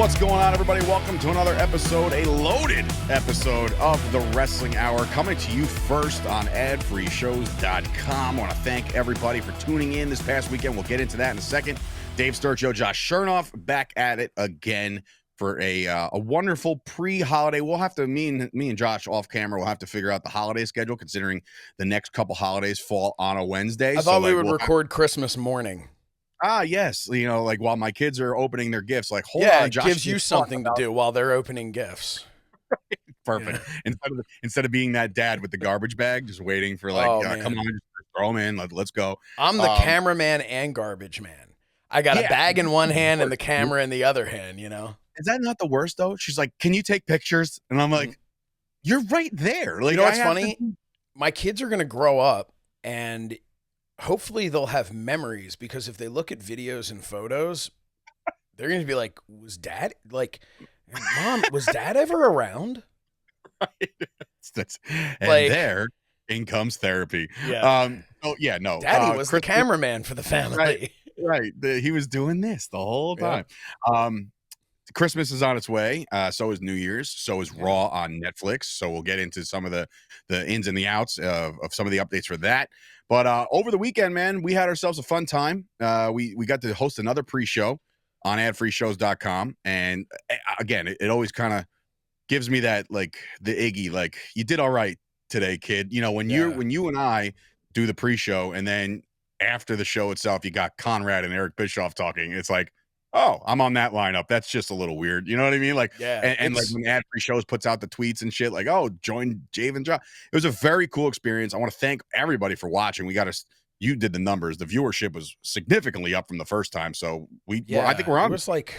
What's going on, everybody? Welcome to another episode, a loaded episode of the Wrestling Hour, coming to you first on adfreeshows.com. I want to thank everybody for tuning in this past weekend. We'll get into that in a second. Dave Sturchio, Josh Shernoff, back at it again for a wonderful pre-holiday. We'll have to, me and Josh off camera, we'll have to figure out the holiday schedule, considering the next couple holidays fall on a Wednesday. I thought we would record Christmas morning. Yes. You know, like while my kids are opening their gifts, like, hold on, Josh. It gives you something to do while they're opening gifts. Perfect. Yeah. Instead of being that dad with the garbage bag, just waiting for come on, just throw them in. Let's go. I'm the cameraman and garbage man. I got a bag in one hand and the camera in the other hand, you know? Is that not the worst, though? She's like, can you take pictures? And I'm like, you're right there. Like, you know what's funny? My kids are going to grow up and hopefully they'll have memories, because if they look at videos and photos, they're going to be like, was dad, like, Mom, was dad ever around? Right. And like, there in comes therapy. Yeah. Daddy was the cameraman for the family. Right. He was doing this the whole time. Yeah. Christmas is on its way. So is New Year's. So is Raw on Netflix. So we'll get into some of the ins and the outs of some of the updates for that. But over the weekend, man, we had ourselves a fun time. We got to host another pre-show on adfreeshows.com. And again, it always kind of gives me that, like, the Iggy, like, you did all right today, kid. You know, when you and I do the pre-show, and then after the show itself, you got Conrad and Eric Bischoff talking. It's like, oh, I'm on that lineup. That's just a little weird. You know what I mean? Like, and like when Ad Free Shows puts out the tweets and shit, like, oh, join Jave and John. It was a very cool experience. I want to thank everybody for watching. You did the numbers. The viewership was significantly up from the first time. So I think we're on. It was like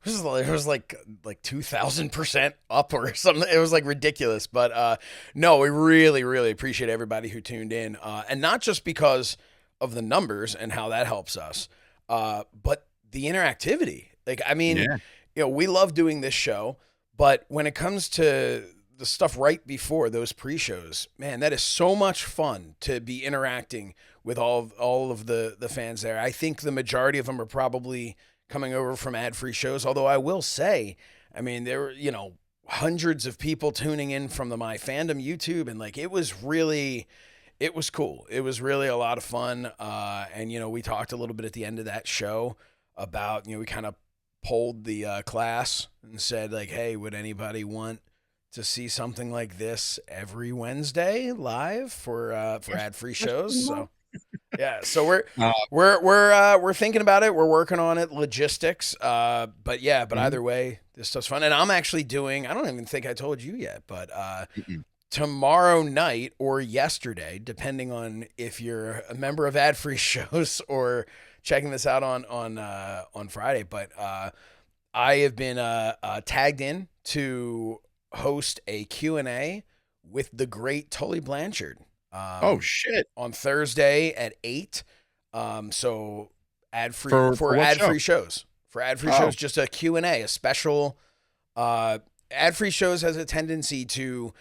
2,000% up or something. It was like ridiculous. But no, we really, really appreciate everybody who tuned in. And not just because of the numbers and how that helps us, but the interactivity. Like, I mean, you know, we love doing this show, but when it comes to the stuff right before those pre-shows, man, that is so much fun to be interacting with all of the fans there. I think the majority of them are probably coming over from ad-free shows, although I will say, I mean, there were, you know, hundreds of people tuning in from the MyFandom YouTube, and like, it was cool. It was really a lot of fun. And, you know, we talked a little bit at the end of that show about, you know, we kind of polled the class and said, like, hey, would anybody want to see something like this every Wednesday live for ad-free shows? So yeah, so we're thinking about it. We're working on it, logistics. But either way, this stuff's fun. And I'm actually doing, I don't even think I told you yet, but tomorrow night or yesterday, depending on if you're a member of ad-free shows or checking this out on Friday, but I have been tagged in to host a Q&A with the great Tessa Blanchard. Oh shit! On Thursday at 8. So ad-free for ad-free shows. For ad-free shows, just a Q&A, a special. Ad-free shows has a tendency to,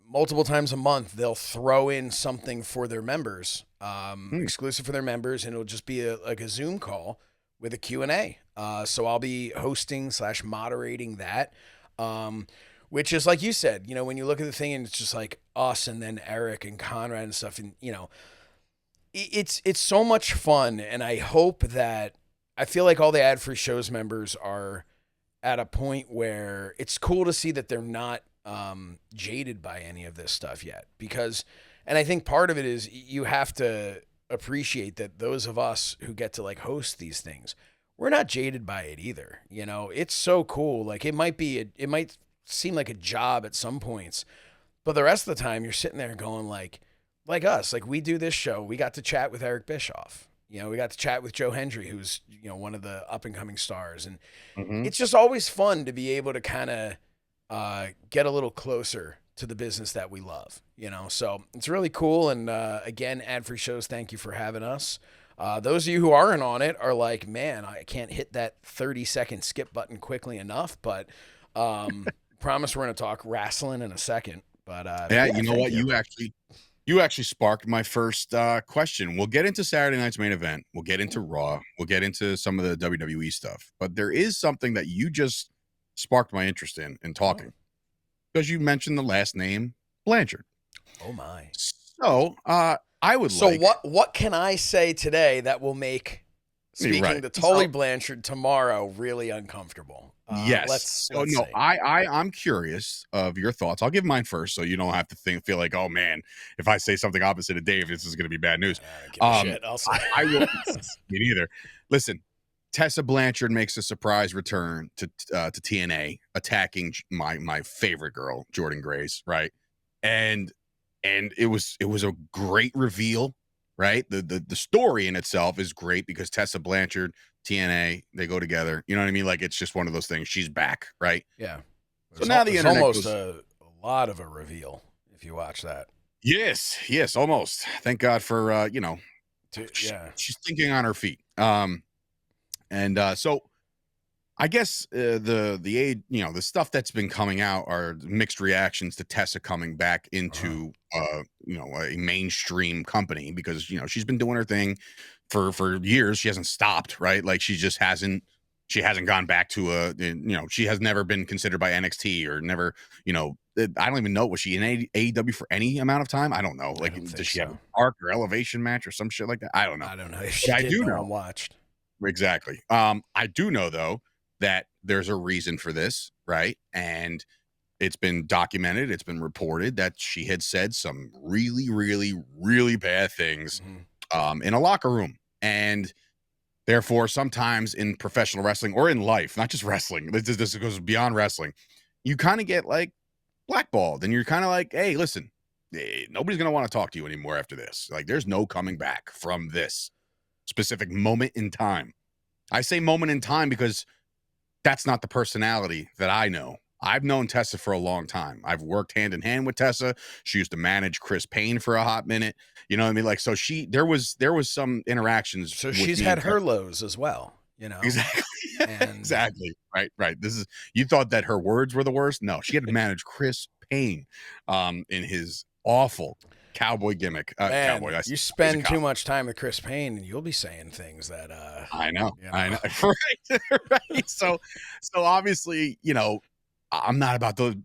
multiple times a month, they'll throw in something for their members, exclusive for their members, and it'll just be like a Zoom call with a Q&A. So I'll be hosting / moderating that, which is, like you said, you know, when you look at the thing and it's just like us and then Eric and Conrad and stuff, and, you know, it's so much fun. And I hope that, I feel like all the ad-free shows members are at a point where it's cool to see that they're not jaded by any of this stuff yet, because, and I think part of it is you have to appreciate that those of us who get to like host these things, we're not jaded by it either. You know, it's so cool. Like, it might seem like a job at some points, but the rest of the time you're sitting there going like us, like, we do this show. We got to chat with Eric Bischoff. You know, we got to chat with Joe Hendry, who's, you know, one of the up and coming stars. And it's just always fun to be able to kind of get a little closer to the business that we love, you know? So it's really cool. And again, ad-free shows, thank you for having us. Those of you who aren't on it are like, man, I can't hit that 30-second skip button quickly enough, but promise we're going to talk wrestling in a second. But yeah, you know what? You actually sparked my first question. We'll get into Saturday night's main event. We'll get into Raw. We'll get into some of the WWE stuff. But there is something that you just sparked my interest in talking because you mentioned the last name Blanchard. Oh my! So I would like. So what can I say today that will make speaking to Tully Blanchard tomorrow really uncomfortable? Yes. Let's no, see. I'm curious of your thoughts. I'll give mine first, so you don't have to feel like, oh man, if I say something opposite of Dave, this is going to be bad news. I don't give a shit. I'll say. I will. Me neither. Listen, Tessa Blanchard makes a surprise return to TNA, attacking my favorite girl, Jordan Grace, right? And it was a great reveal, right? The story in itself is great because Tessa Blanchard, TNA, they go together. You know what I mean? Like, it's just one of those things. She's back, right? Yeah. So now the internet almost a lot of a reveal if you watch that. Yes, almost. Thank God for she's thinking on her feet. So I guess the stuff that's been coming out are mixed reactions to Tessa coming back into a mainstream company because she's been doing her thing for years. She hasn't stopped, right? Like she hasn't gone back to she has never been considered by NXT or never, I don't even know, was she in AEW for any amount of time? I don't know. Like, does she have an arc or elevation match or some shit like that? I don't know. I don't know. If she did, I do know. Watched. Exactly. I do know though that there's a reason for this, right? And it's been documented, it's been reported that she had said some really, really, really bad things in a locker room. And therefore, sometimes in professional wrestling or in life, not just wrestling, this goes beyond wrestling, you kind of get like blackballed and you're kind of like, hey, listen, nobody's going to want to talk to you anymore after this. Like, there's no coming back from this specific moment in time. I say moment in time because that's not the personality that I know. I've known Tessa for a long time. I've worked hand in hand with Tessa. She used to manage Chris Payne for a hot minute. You know what I mean? Like, so there was some interactions. So she's had her lows as well, Exactly. Exactly. Right. You thought that her words were the worst? No, she had to manage Chris Payne in his awful cowboy gimmick. Man, you spend too much time with Chris Payne and you'll be saying things that I know. Right. So obviously, I'm not about to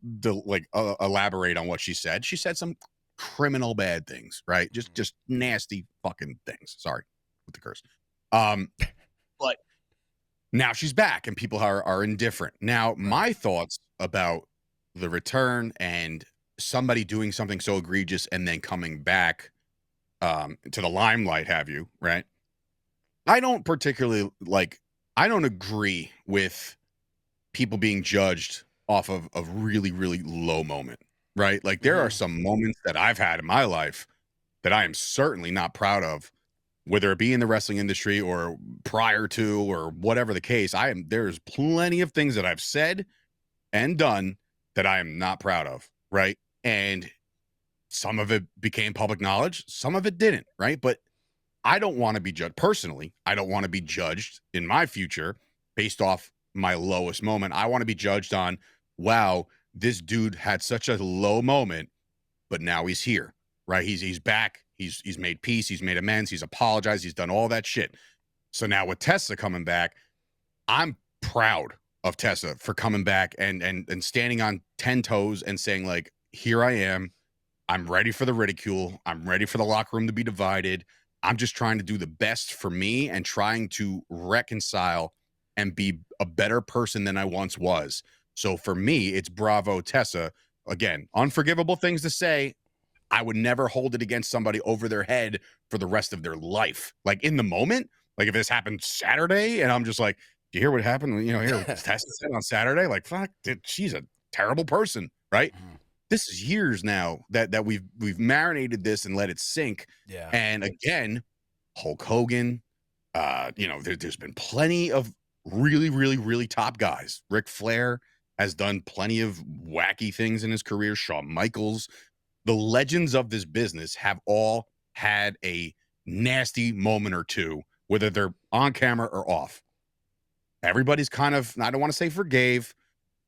elaborate on what she said. She said some criminal bad things, right? Just nasty fucking things. Sorry with the curse. But now she's back and people are indifferent. Now, my thoughts about the return and somebody doing something so egregious and then coming back to the limelight, right? I don't particularly I don't agree with people being judged off of a really, really low moment, right? Like, there are some moments that I've had in my life that I am certainly not proud of, whether it be in the wrestling industry or prior to or whatever the case. There's plenty of things that I've said and done that I am not proud of, right? And some of it became public knowledge, some of it didn't, right? But I don't want to be judged personally. I don't want to be judged in my future based off my lowest moment. I want to be judged on, wow, this dude had such a low moment, but now he's here, right? He's back. He's made peace. He's made amends. He's apologized. He's done all that shit. So now with Tessa coming back, I'm proud of Tessa for coming back and standing on 10 toes and saying, like, here I am. I'm ready for the ridicule. I'm ready for the locker room to be divided. I'm just trying to do the best for me and trying to reconcile and be a better person than I once was. So for me, it's bravo, Tessa. Again, unforgivable things to say. I would never hold it against somebody over their head for the rest of their life. Like, in the moment, like if this happened Saturday and I'm just like, do you hear what happened? Here, Tessa said on Saturday, like, fuck, she's a terrible person, right? This is years now that we've marinated this and let it sink. Yeah. And again, Hulk Hogan, there's been plenty of really, really, really top guys. Ric Flair has done plenty of wacky things in his career. Shawn Michaels. The legends of this business have all had a nasty moment or two, whether they're on camera or off. Everybody's kind of, I don't want to say forgave,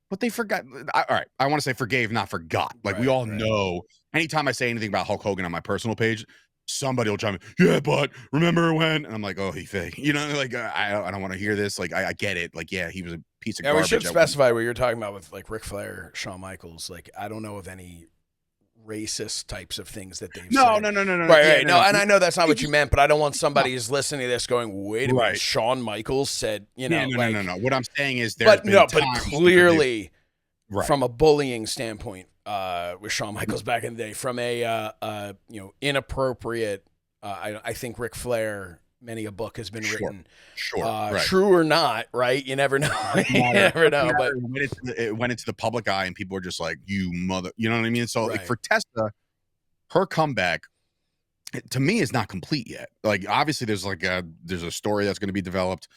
but they forgot. All right, I want to say forgave, not forgot. Like, we all know, anytime I say anything about Hulk Hogan on my personal page, somebody will chime in, yeah, but remember when? And I'm like, oh, he fake. You know, like I don't want to hear this. Like I get it. Like, yeah, he was a piece of garbage. We should specify what you're talking about with like Ric Flair, Shawn Michaels. Like, I don't know of any racist types of things that they've said. No. Right, yeah, right. No, and I know that's not what you meant, but I don't want somebody who's listening to this going, wait a minute, Shawn Michaels said, you know, no. What I'm saying is but clearly from a bullying standpoint, with Shawn Michaels back in the day, from a inappropriate, I think Ric Flair, many a book has been written. Sure. True or not, right? You never know. You never know. But it went into the public eye, and people were just like, "You mother," you know what I mean? So, like for Tessa, her comeback to me is not complete yet. Like, obviously, there's a story that's going to be developed.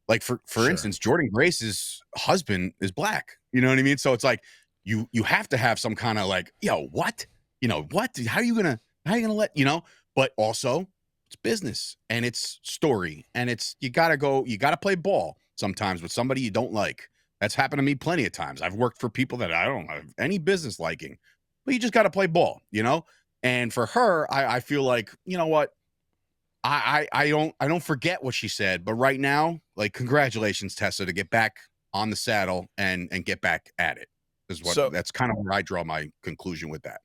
Like for instance, Jordan Grace's husband is black. You know what I mean? So it's like you have to have some kind of like, what? What? How are you gonna let But also, it's business and it's story and it's you gotta play ball sometimes with somebody you don't like. That's happened to me plenty of times. I've worked for people that I don't have any business liking, but you just gotta play ball, And for her, I feel like, you know what? I don't forget what she said, but right now, like, congratulations, Tessa, to get back on the saddle and get back at it. That's kind of where I draw my conclusion with that.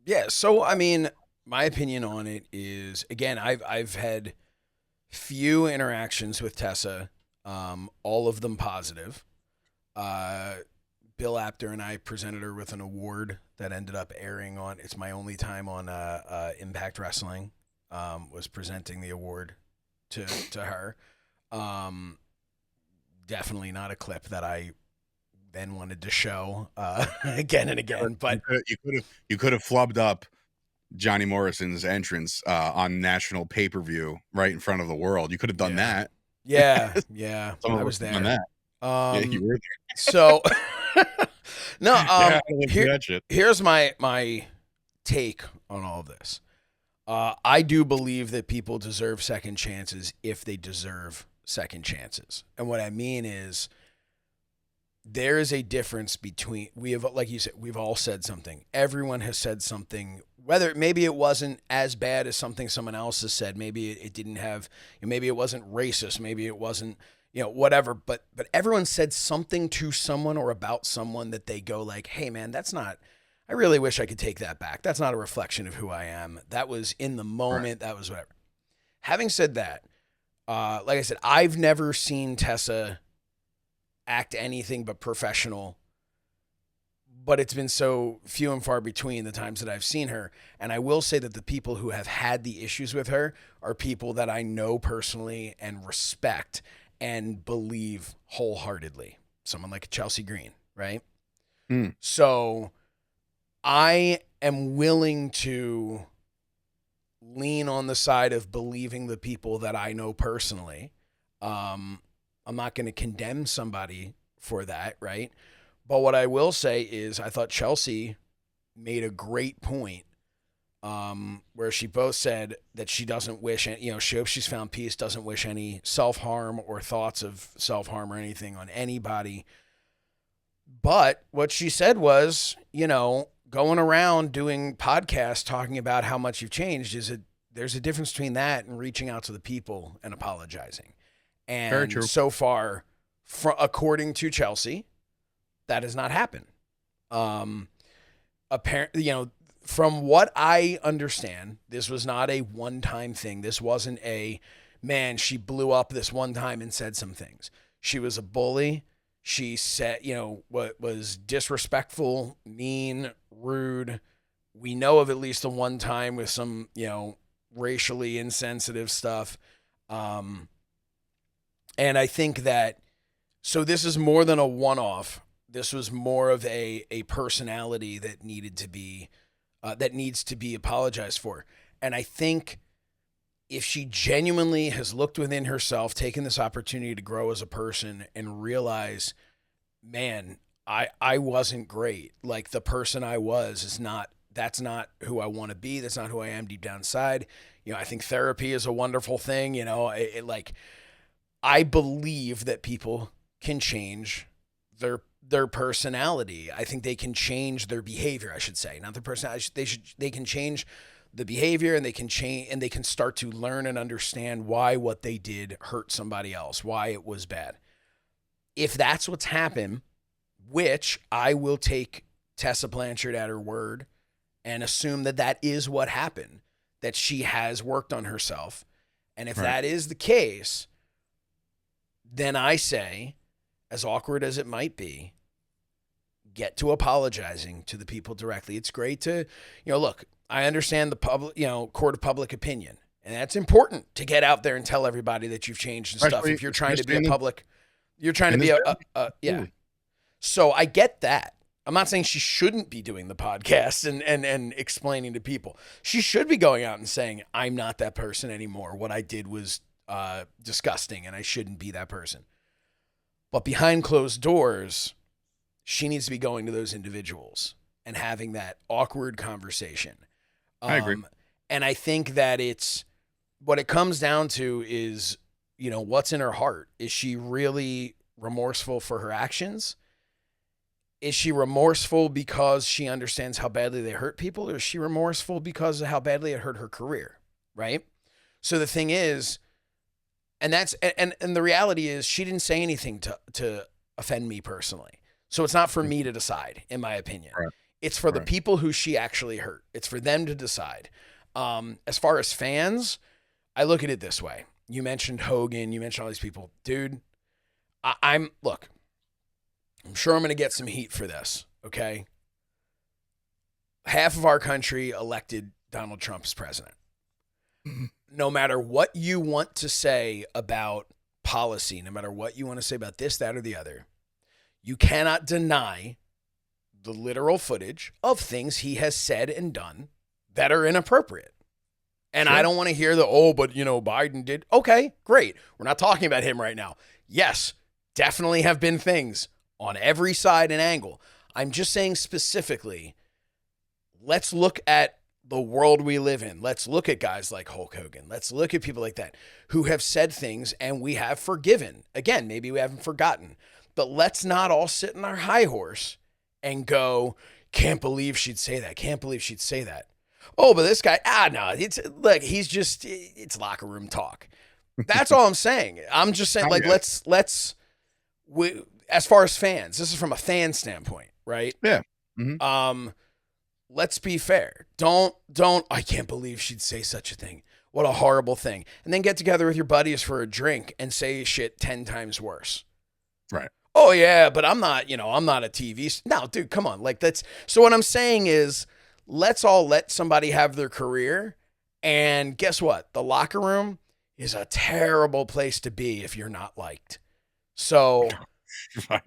Yeah. So I mean, my opinion on it is, again, I've had few interactions with Tessa, all of them positive. Bill Apter and I presented her with an award that ended up airing on. It's my only time on Impact Wrestling. Was presenting the award to her. Definitely not a clip that I then wanted to show again and again. But you could have flubbed up Johnny Morrison's entrance on national pay-per-view right in front of the world. You could have done that. Yeah. I was there. You were there. So no, here's my take on all of this. I do believe that people deserve second chances if they deserve second chances. And what I mean is, there is a difference between, like you said, we've all said something. Everyone has said something, whether maybe it wasn't as bad as something someone else has said. Maybe it didn't have, maybe it wasn't racist. Maybe it wasn't, whatever. But everyone said something to someone or about someone that they go like, hey man, I really wish I could take that back. That's not a reflection of who I am. That was in the moment. Right. That was whatever. Having said that, like I said, I've never seen Tessa act anything but professional, but it's been so few and far between the times that I've seen her. And I will say that the people who have had the issues with her are people that I know personally and respect and believe wholeheartedly. Someone like Chelsea Green, right? So I am willing to lean on the side of believing the people that I know personally. I'm not going to condemn somebody for that, right? But what I will say is I thought Chelsea made a great point where she both said that she doesn't wish, she hopes she's found peace, doesn't wish any self-harm or thoughts of self-harm or anything on anybody. But what she said was, going around doing podcasts talking about how much you've changed there's a difference between that and reaching out to the people and apologizing. And very true. So far, according to Chelsea, that has not happened. Apparently, from what I understand, this was not a one-time thing. This wasn't she blew up this one time and said some things. She was a bully. She said, what was disrespectful, mean, rude. We know of at least the one time with some, racially insensitive stuff. And I think that, so this is more than a one-off. This was more of a personality that needed to be, that needs to be apologized for. And I think if she genuinely has looked within herself, taken this opportunity to grow as a person and realize, man, I wasn't great. Like, the person I was that's not who I want to be. That's not who I am deep down inside. I think therapy is a wonderful thing. I believe that people can change their personality. I think they can change their behavior, I should say. Not their personality. They can change the behavior, and they can change, and they can start to learn and understand why what they did hurt somebody else, why it was bad. If that's what's happened, which I will take Tessa Blanchard at her word and assume that that is what happened, that she has worked on herself. And if that is the case, then I say, as awkward as it might be, get to apologizing to the people directly. It's great to, look, I understand the public, court of public opinion. And that's important to get out there and tell everybody that you've changed and stuff. If you're trying to be a public, you're trying to be yeah. So I get that. I'm not saying she shouldn't be doing the podcast and explaining to people. She should be going out and saying, I'm not that person anymore. What I did was disgusting and I shouldn't be that person. But behind closed doors, she needs to be going to those individuals and having that awkward conversation. I agree. And I think that what it comes down to is, what's in her heart. Is she really remorseful for her actions? Is she remorseful because she understands how badly they hurt people? Or is she remorseful because of how badly it hurt her career? Right? So the thing is, and the reality is she didn't say anything to offend me personally. So it's not for me to decide, in my opinion. Right. It's for the people who she actually hurt. It's for them to decide. As far as fans, I look at it this way. You mentioned Hogan. You mentioned all these people. Dude, look, I'm sure I'm going to get some heat for this, okay? Half of our country elected Donald Trump as president. No matter what you want to say about policy, no matter what you want to say about this, that, or the other, you cannot deny the literal footage of things he has said and done that are inappropriate. And sure. I don't want to hear but Biden did. Okay, great. We're not talking about him right now. Yes, definitely have been things on every side and angle. I'm just saying specifically, let's look at the world we live in. Let's look at guys like Hulk Hogan. Let's look at people like that who have said things and we have forgiven. Again, maybe we haven't forgotten. But let's not all sit in our high horse and go, can't believe she'd say that. Can't believe she'd say that. Oh, but this guy, no, it's locker room talk. That's all I'm saying. I'm just saying, as far as fans, this is from a fan standpoint, right? Yeah. Mm-hmm. Let's be fair. Don't, I can't believe she'd say such a thing. What a horrible thing. And then get together with your buddies for a drink and say shit 10 times worse. Right. Oh yeah, but I'm not a TV. No, dude, come on. So what I'm saying is, let's all let somebody have their career. And guess what? The locker room is a terrible place to be if you're not liked. So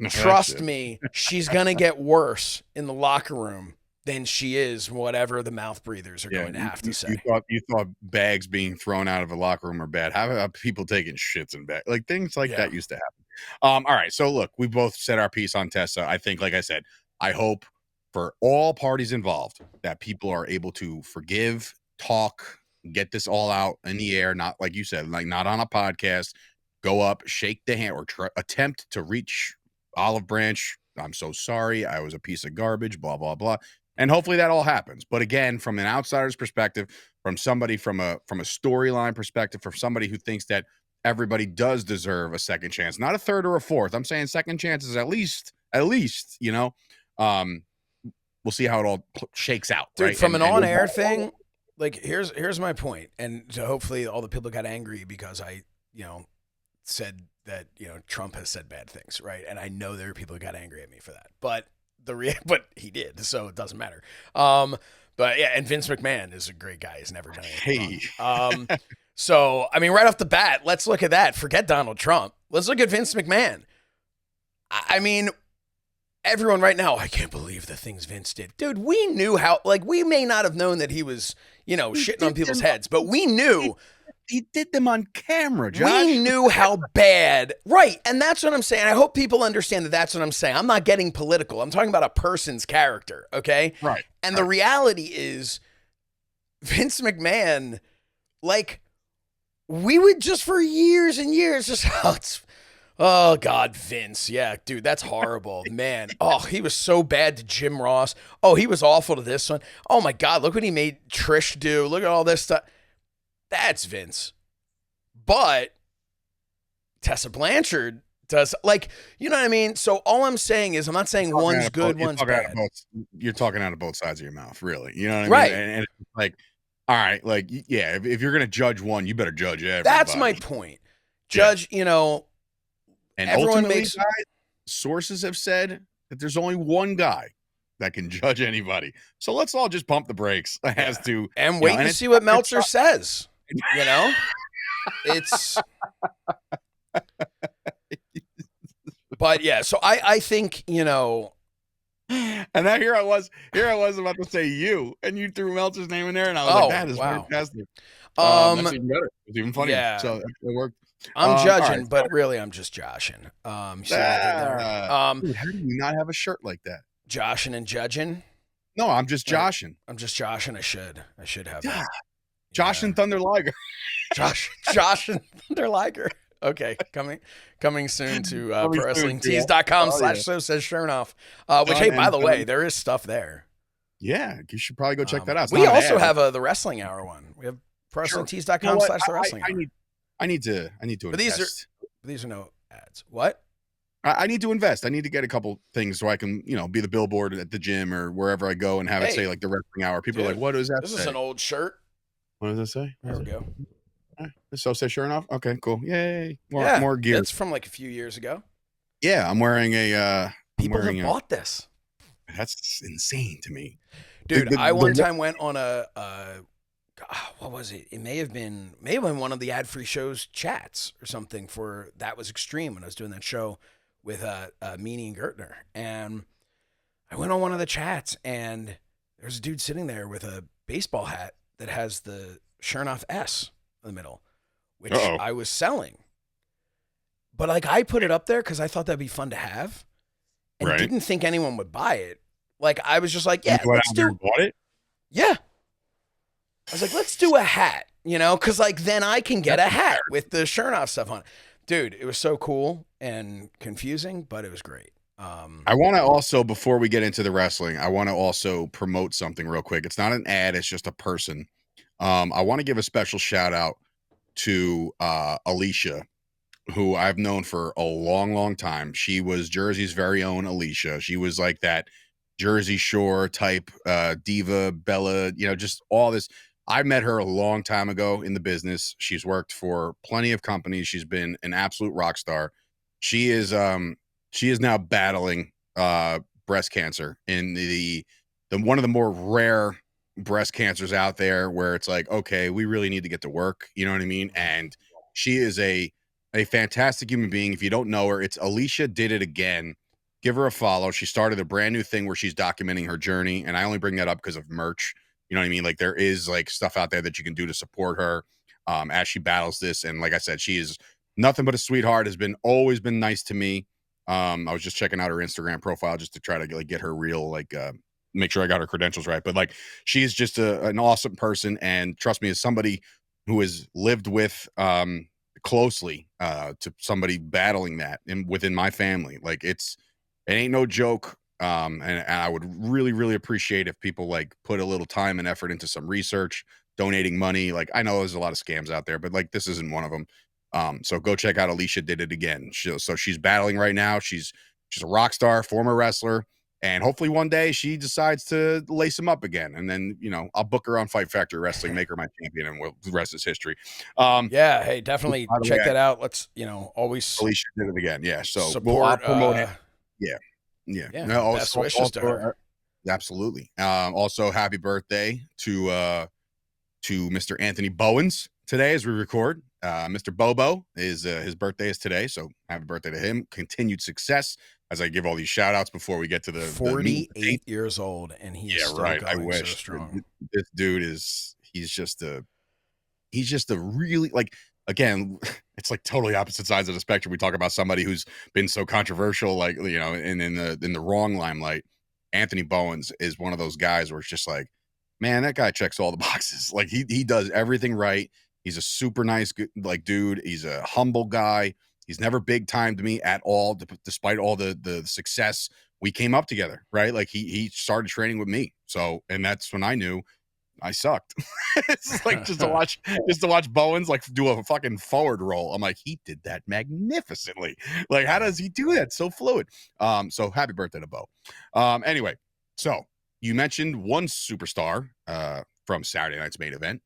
trust me, she's going to get worse in the locker room than she is whatever the mouth breathers are going to have to say. You thought bags being thrown out of a locker room are bad. How about people taking shits in bags? Like things like that used to happen. All right. So look, we both said our piece on Tessa. I think, like I said, I hope for all parties involved that people are able to forgive, talk, get this all out in the air. Not like you said, like not on a podcast, go up, shake the hand or attempt to reach olive branch. I'm so sorry. I was a piece of garbage, blah, blah, blah. And hopefully that all happens. But again, from an outsider's perspective, from somebody from a storyline perspective, from somebody who thinks that everybody does deserve a second chance, not a third or a fourth. I'm saying second chances at least, we'll see how it all shakes out. Dude, right? From an on-air thing, like here's my point. And so hopefully all the people got angry because I, said that, Trump has said bad things, right? And I know there are people who got angry at me for that. But but he did, so it doesn't matter. But yeah, and Vince McMahon is a great guy. He's never done anything wrong. So I mean, right off the bat, let's look at that. Forget Donald Trump. Let's look at Vince McMahon. I mean, everyone right now, I can't believe the things Vince did. Dude, we knew how, we may not have known that he was, shitting on people's heads, but we knew. He did them on camera, Josh. We knew how bad. Right. And that's what I'm saying. I hope people understand that that's what I'm saying. I'm not getting political. I'm talking about a person's character. Okay. Right. And the reality is Vince McMahon, we would just for years and years, just, Oh God, Vince. Yeah, dude, that's horrible, man. Oh, he was so bad to Jim Ross. Oh, he was awful to this one. Oh my God, look what he made Trish do. Look at all this stuff. That's Vince. But Tessa Blanchard does, like, you know what I mean? So all I'm saying is, I'm not saying one's good, one's bad. You're talking out of both sides of your mouth, really. You know what I mean? Right. And it's like, all right, like, yeah, if you're gonna judge one, you better judge everybody. That's my point. Judge, you know, and everyone guys, sources have said that there's only one guy that can judge anybody. So let's all just pump the brakes as to and wait to see what Meltzer says. You know, it's. But yeah, so I think, you know. And then here I was about to say you, and you threw Meltzer's name in there, and I was like, that is fantastic. That's even better. It's even funnier. Yeah. So it worked. I'm judging, right, but really I'm just joshing. Dude, how do you not have a shirt like that? Joshing and judging? No, I'm just joshing. I'm just joshing. I should have that. Josh and Thunder Liger. Josh and Thunder Liger. Okay, coming soon to ProWrestlingTees.com/so says Shernoff. Which, hey, by the way, there is stuff there. Yeah, you should probably go check that out. We also have the Wrestling Hour one. We have ProWrestlingTees.com/the Wrestling Hour. I need to but invest. These are no ads. What? I need to invest. I need to get a couple things so I can, be the billboard at the gym or wherever I go and have it say like the Wrestling Hour. People are like, what does that say? This is an old shirt. What does it say? There we go. So say Shernoff. Okay, cool. Yay. More gear. It's from like a few years ago. Yeah, I'm wearing a people have bought this. That's insane to me. Dude, I one time went on a what was it? It may have been one of the ad-free shows chats or something for That Was Extreme when I was doing that show with Meanie and Gertner. And I went on one of the chats and there's a dude sitting there with a baseball hat that has the Shernoff S in the middle, which I was selling. But like I put it up there because I thought that'd be fun to have and didn't think anyone would buy it. Like I was just like, yeah, let's do bought it. Yeah. I was like, let's do a hat, because like then I can get a hat with the Shernoff stuff on it. Dude, it was so cool and confusing, but it was great. I want to also, before we get into the wrestling, I want to also promote something real quick. It's not an ad, it's just a person. I want to give a special shout out to Alicia, who I've known for a long, long time. She was Jersey's very own Alicia. She was like that Jersey Shore type diva, Bella, just all this. I met her a long time ago in the business. She's worked for plenty of companies. She's been an absolute rock star. She is now battling breast cancer in the one of the more rare breast cancers out there, where it's like, okay, we really need to get to work. You know what I mean? And she is a fantastic human being. If you don't know her, it's Alicia Did It Again. Give her a follow. She started a brand new thing where she's documenting her journey. And I only bring that up because of merch. You know what I mean? Like there is like stuff out there that you can do to support her as she battles this. And like I said, she is nothing but a sweetheart, has always been nice to me. I was just checking out her Instagram profile just to try to get her real, make sure I got her credentials right. But like, she's just an awesome person. And trust me, as somebody who has lived with closely to somebody battling that within my family, like it ain't no joke. And I would really, really appreciate if people like put a little time and effort into some research, donating money. Like I know there's a lot of scams out there, but like this isn't one of them. So go check out Alicia Did It Again. So she's battling right now. She's a rock star, former wrestler, and hopefully one day she decides to lace him up again. And then, I'll book her on Fight Factory Wrestling, make her my champion, and the rest is history. Yeah. Hey, definitely check that out. Let's, always Alicia Did It Again. Yeah. So support, I'll promote it. Yeah. No, best wishes to her. Absolutely. Also, happy birthday to Mr. Anthony Bowens today as we record. Mr. Bobo is his birthday is today, so happy birthday to him. Continued success as I give all these shout outs before we get to the 48 years old, and he's still going I wish. So strong. This dude he's just a really, like, again, it's like totally opposite sides of the spectrum. We talk about somebody who's been so controversial, like, and in the wrong limelight. Anthony Bowens is one of those guys where it's just like, man, that guy checks all the boxes. Like he does everything right. He's a super nice, like, dude. He's a humble guy. He's never big timed me at all, despite all the success. We came up together, right? Like he started training with me. So, and that's when I knew I sucked. It's like just to watch Bowens like do a fucking forward roll. I'm like, he did that magnificently. Like, how does he do that? So fluid. So happy birthday to Bo. Anyway, so you mentioned one superstar from Saturday night's main event,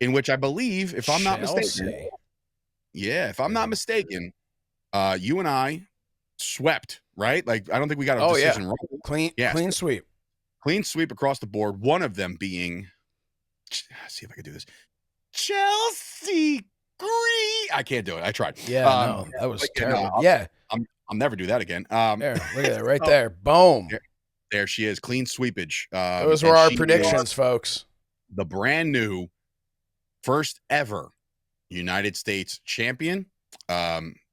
in which I believe, if I'm not mistaken, if I'm not mistaken, you and I swept, right? Like, I don't think we got a decision wrong. Clean sweep. Clean sweep across the board. One of them being, let's see if I can do this, Chelsea Green. I can't do it. I tried. Yeah, no, that was terrible. Yeah. I'll never do that again. There, look at that right there. Boom. There she is. Clean sweepage. Those were our predictions, folks. The brand new first ever United States champion,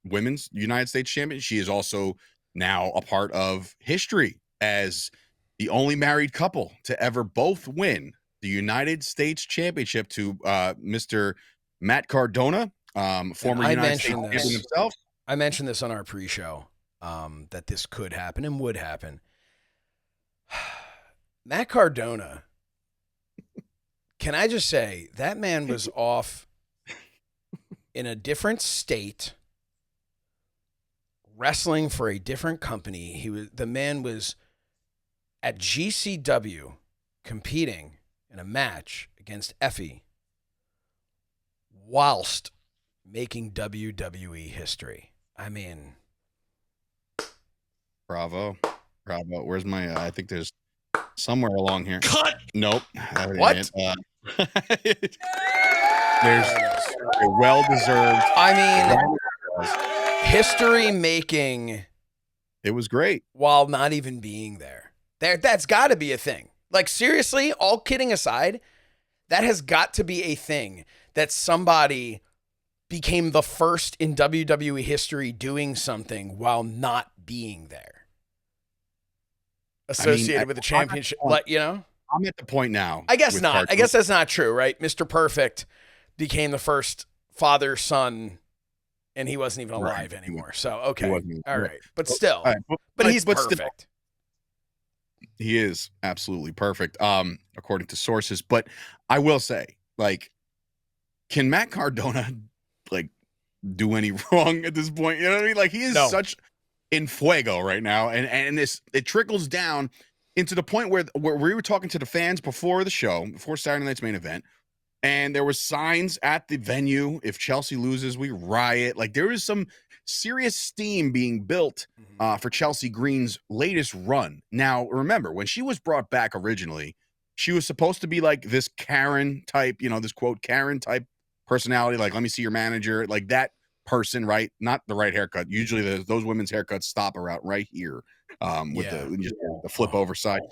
women's United States champion. She is also now a part of history as the only married couple to ever both win the United States championship to Mr. Matt Cardona, former United States champion himself. I mentioned this on our pre-show that this could happen and would happen. Matt Cardona, can I just say, that man was off in a different state, wrestling for a different company. The man was at GCW competing in a match against Effie whilst making WWE history. I mean, bravo. Where's my I think there's somewhere along here. Cut. Nope. What? There's a well-deserved. I mean, history making. It was great while not even being there. That's got to be a thing. Like, seriously, all kidding aside, that has got to be a thing that somebody became the first in WWE history doing something while not being there. Associated with the championship, you know? I'm at the point now. I guess not. I guess that's not true, right? Mr. Perfect became the first father-son, and he wasn't even alive anymore. So, okay. All right. But still. Right. But he's perfect. Still, he is absolutely perfect, according to sources. But I will say, like, can Matt Cardona, like, do any wrong at this point? You know what I mean? Like, he is such in fuego right now, and it trickles down into the point where we were talking to the fans before the show, before Saturday night's main event, and there was signs at the venue: if Chelsea loses, we riot. Like, there is some serious steam being built for Chelsea Green's latest run. Now, remember, when she was brought back originally, she was supposed to be like this Karen type, you know, this quote Karen type personality, like, let me see your manager, like that person, right? Not the right haircut. Usually those women's haircuts stop around right here with the flip over side.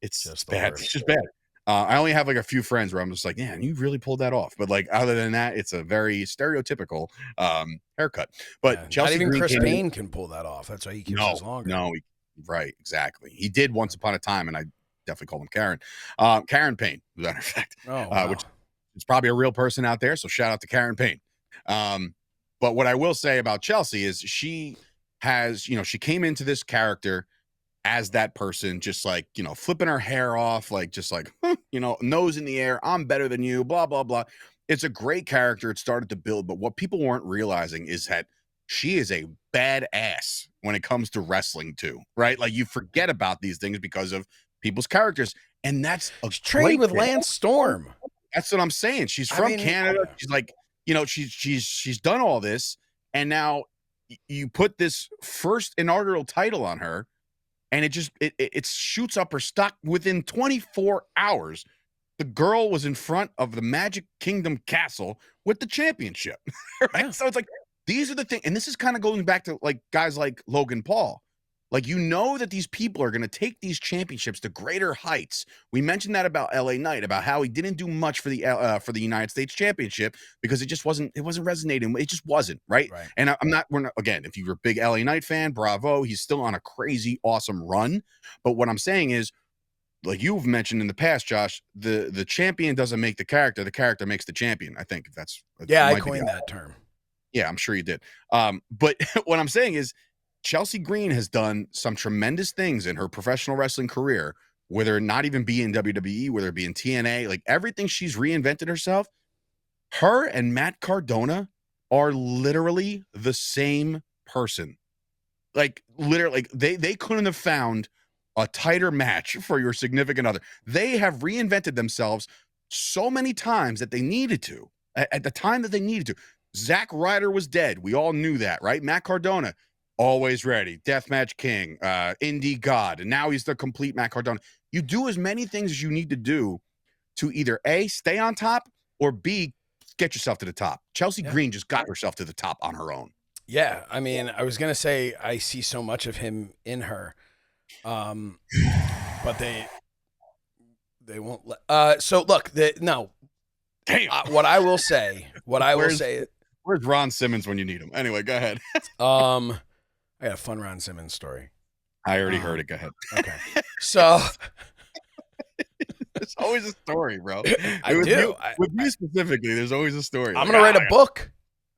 It's just bad. It's just bad. I only have like a few friends where I'm just like, man, you really pulled that off. But like, other than that, it's a very stereotypical haircut. But Chelsea not even Green Chris Payne can pull that off. That's why he keeps his longer. No, right, exactly. He did once upon a time, and I definitely called him Karen. Karen Payne, as a matter of fact, which is probably a real person out there. So shout out to Karen Payne. But what I will say about Chelsea is she has, you know, she came into this character as that person, just like, you know, flipping her hair off, like, just like, you know, nose in the air, I'm better than you, blah, blah, blah. It's a great character. It started to build, but what people weren't realizing is that she is a badass when it comes to wrestling too, right? Like, you forget about these things because of people's characters, and that's she's trained with Lance Storm. That's what I'm saying. She's from Canada. She's like, you know, she's done all this, and now you put this first inaugural title on her, and it shoots up her stock within 24 hours. The girl was in front of the Magic Kingdom castle with the championship, right? Yeah. So it's like, these are the things, and this is kind of going back to like guys like Logan Paul. Like, you know that these people are going to take these championships to greater heights. We mentioned that about LA Knight, about how he didn't do much for the United States Championship because it wasn't resonating. It just wasn't, right? And we're not, again, if you're a big LA Knight fan, bravo. He's still on a crazy, awesome run. But what I'm saying is, like you've mentioned in the past, Josh, the champion doesn't make the character makes the champion. I think that's I coined that term. Yeah, I'm sure you did. But what I'm saying is Chelsea Green has done some tremendous things in her professional wrestling career, whether not even be in WWE, whether it be in TNA, like everything she's reinvented herself. Her and Matt Cardona are literally the same person. Like literally, like they couldn't have found a tighter match for your significant other. They have reinvented themselves so many times that they needed to at the time that they needed to. Zack Ryder was dead. We all knew that, right? Matt Cardona, always ready, deathmatch king, indie god, and now he's the complete Matt Cardona. You do as many things as you need to do to either A, stay on top, or B, get yourself to the top. Chelsea Green just got herself to the top on her own. Yeah, I mean, I was gonna say I see so much of him in her, but they won't let. So look, no. Damn. What I will say, where's Ron Simmons when you need him? Anyway, go ahead. I got a fun Ron Simmons story. I already heard it. Go ahead. Okay, so there's always a story, bro. With you specifically, there's always a story. I'm gonna write a book.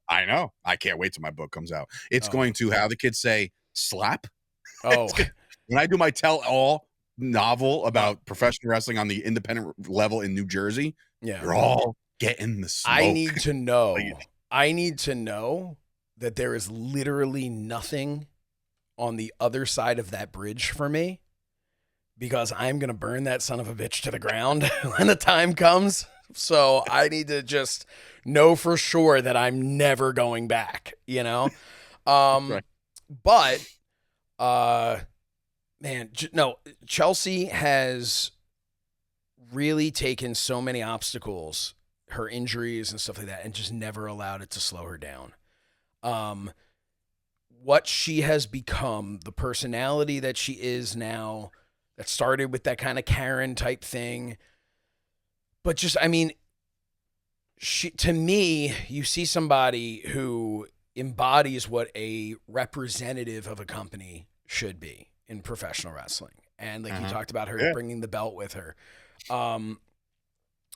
I know. I can't wait till my book comes out. It's going to, how the kids say, slap. Oh, when I do my tell-all novel about professional wrestling on the independent level in New Jersey, you're all getting the smoke. I need to know that there is literally nothing on the other side of that bridge for me, because I'm gonna burn that son of a bitch to the ground when the time comes. So I need to just know for sure that I'm never going back, you know? Right. But, man, no, Chelsea has really taken so many obstacles, her injuries and stuff like that, and just never allowed it to slow her down. What she has become, the personality that she is now, that started with that kind of Karen type thing. But just, I mean, to me, you see somebody who embodies what a representative of a company should be in professional wrestling. And like you talked about her bringing the belt with her. You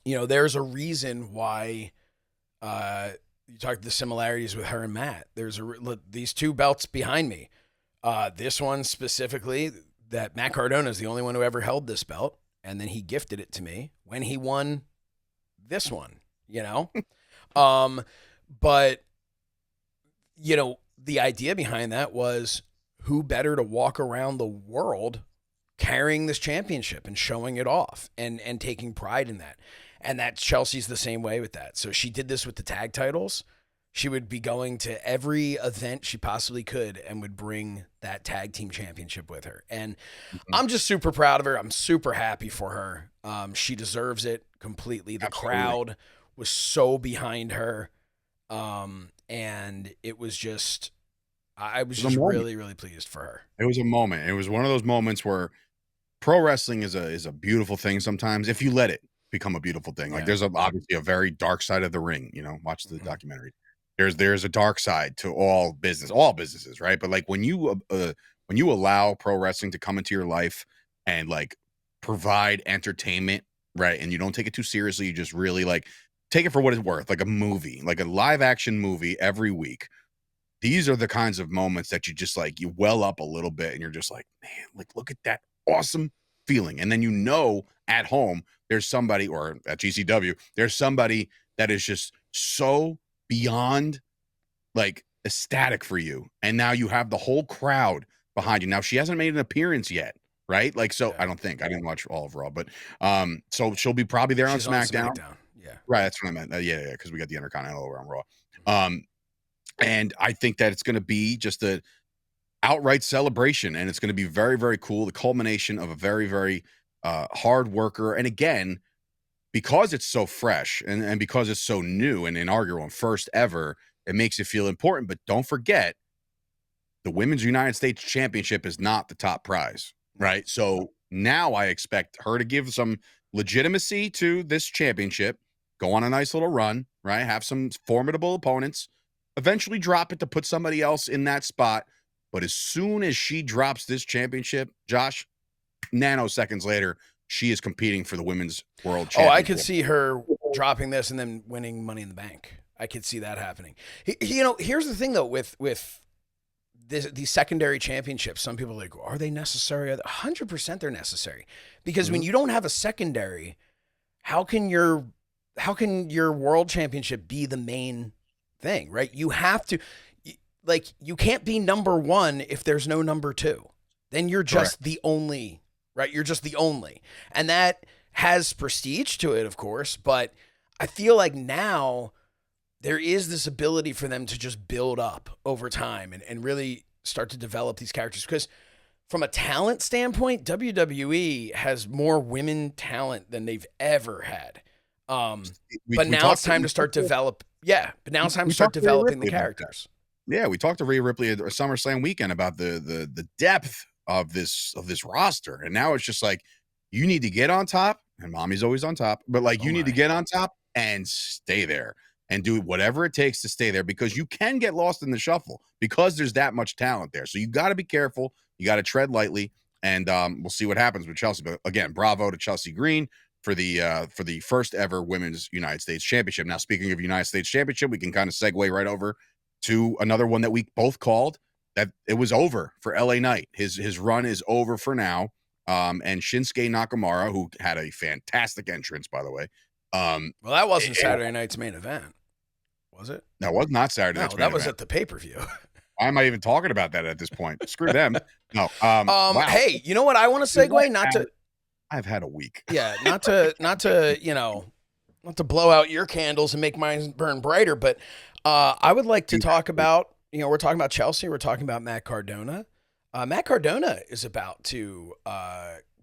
know, there's a reason why you talked the similarities with her and Matt. There's these two belts behind me. This one specifically, that Matt Cardona is the only one who ever held this belt. And then he gifted it to me when he won this one, you know? But, you know, the idea behind that was, who better to walk around the world carrying this championship and showing it off and taking pride in that. And that Chelsea's the same way with that. So she did this with the tag titles. She would be going to every event she possibly could and would bring that tag team championship with her. And I'm just super proud of her. I'm super happy for her. She deserves it completely. The crowd was so behind her. And it was just, I was just really, really pleased for her. It was a moment. It was one of those moments where pro wrestling is a beautiful thing sometimes, if you let it become a beautiful thing. Like there's obviously a very dark side of the ring, you know, watch the documentary. There's a dark side to all businesses, right? But like when you allow pro wrestling to come into your life and like provide entertainment, right? And you don't take it too seriously, you just really like take it for what it's worth, like a movie, like a live action movie every week. These are the kinds of moments that you just like, you well up a little bit and you're just like, man, like look at that awesome feeling. And then, you know, at home, there's somebody, or at GCW, there's somebody that is just so beyond like ecstatic for you. And now you have the whole crowd behind you. Now she hasn't made an appearance yet, right? Like, so I don't think, I didn't watch all of Raw, but so she'll be probably there on SmackDown. Yeah. Right. That's what I meant. Yeah. Because we got the Intercontinental over on Raw. And I think that it's going to be just a outright celebration, and it's going to be very, very cool. The culmination of a very, very hard worker. And again, because it's so fresh and because it's so new and inaugural and first ever, it makes it feel important. But don't forget, the Women's United States Championship is not the top prize, right? So now I expect her to give some legitimacy to this championship, go on a nice little run, right? Have some formidable opponents, eventually drop it to put somebody else in that spot. But as soon as she drops this championship, Josh, nanoseconds later, she is competing for the Women's World Championship. Oh, I could see her dropping this and then winning Money in the Bank. I could see that happening. Here's the thing though with these secondary championships. Some people are like, are they necessary? 100% they're necessary, because when you don't have a secondary, how can your world championship be the main thing, right? You have to, you can't be number one if there's no number two. Then you're just the only, right? You're just the only. And that has prestige to it, of course, but I feel like now there is this ability for them to just build up over time and really start to develop these characters. Because from a talent standpoint, WWE has more women talent than they've ever had. But now it's time to start develop. Yeah, but now it's time to start developing the characters. Yeah, we talked to Rhea Ripley at SummerSlam weekend about the depth of this roster, and now it's just like, you need to get on top, and Mommy's always on top, but like, you need to get on top and stay there and do whatever it takes to stay there, because you can get lost in the shuffle because there's that much talent there. So you got to be careful, you got to tread lightly, and we'll see what happens with Chelsea. But again, bravo to Chelsea Green for the first ever women's United States Championship. Now, speaking of United States Championship, we can kind of segue right over to another one that we both called, that it was over for LA Knight. His run is over for now. And Shinsuke Nakamura, who had a fantastic entrance, by the way. Well, that wasn't Saturday night's main event, was it? That was not Saturday night's main event. That was at the pay-per-view. Why am I even talking about that at this point? Screw them. No. Wow. Hey, you know what I want to segue? I've had a week. Yeah, not to blow out your candles and make mine burn brighter, but I would like to talk about, we're talking about Chelsea, we're talking about Matt Cardona. Matt Cardona is about to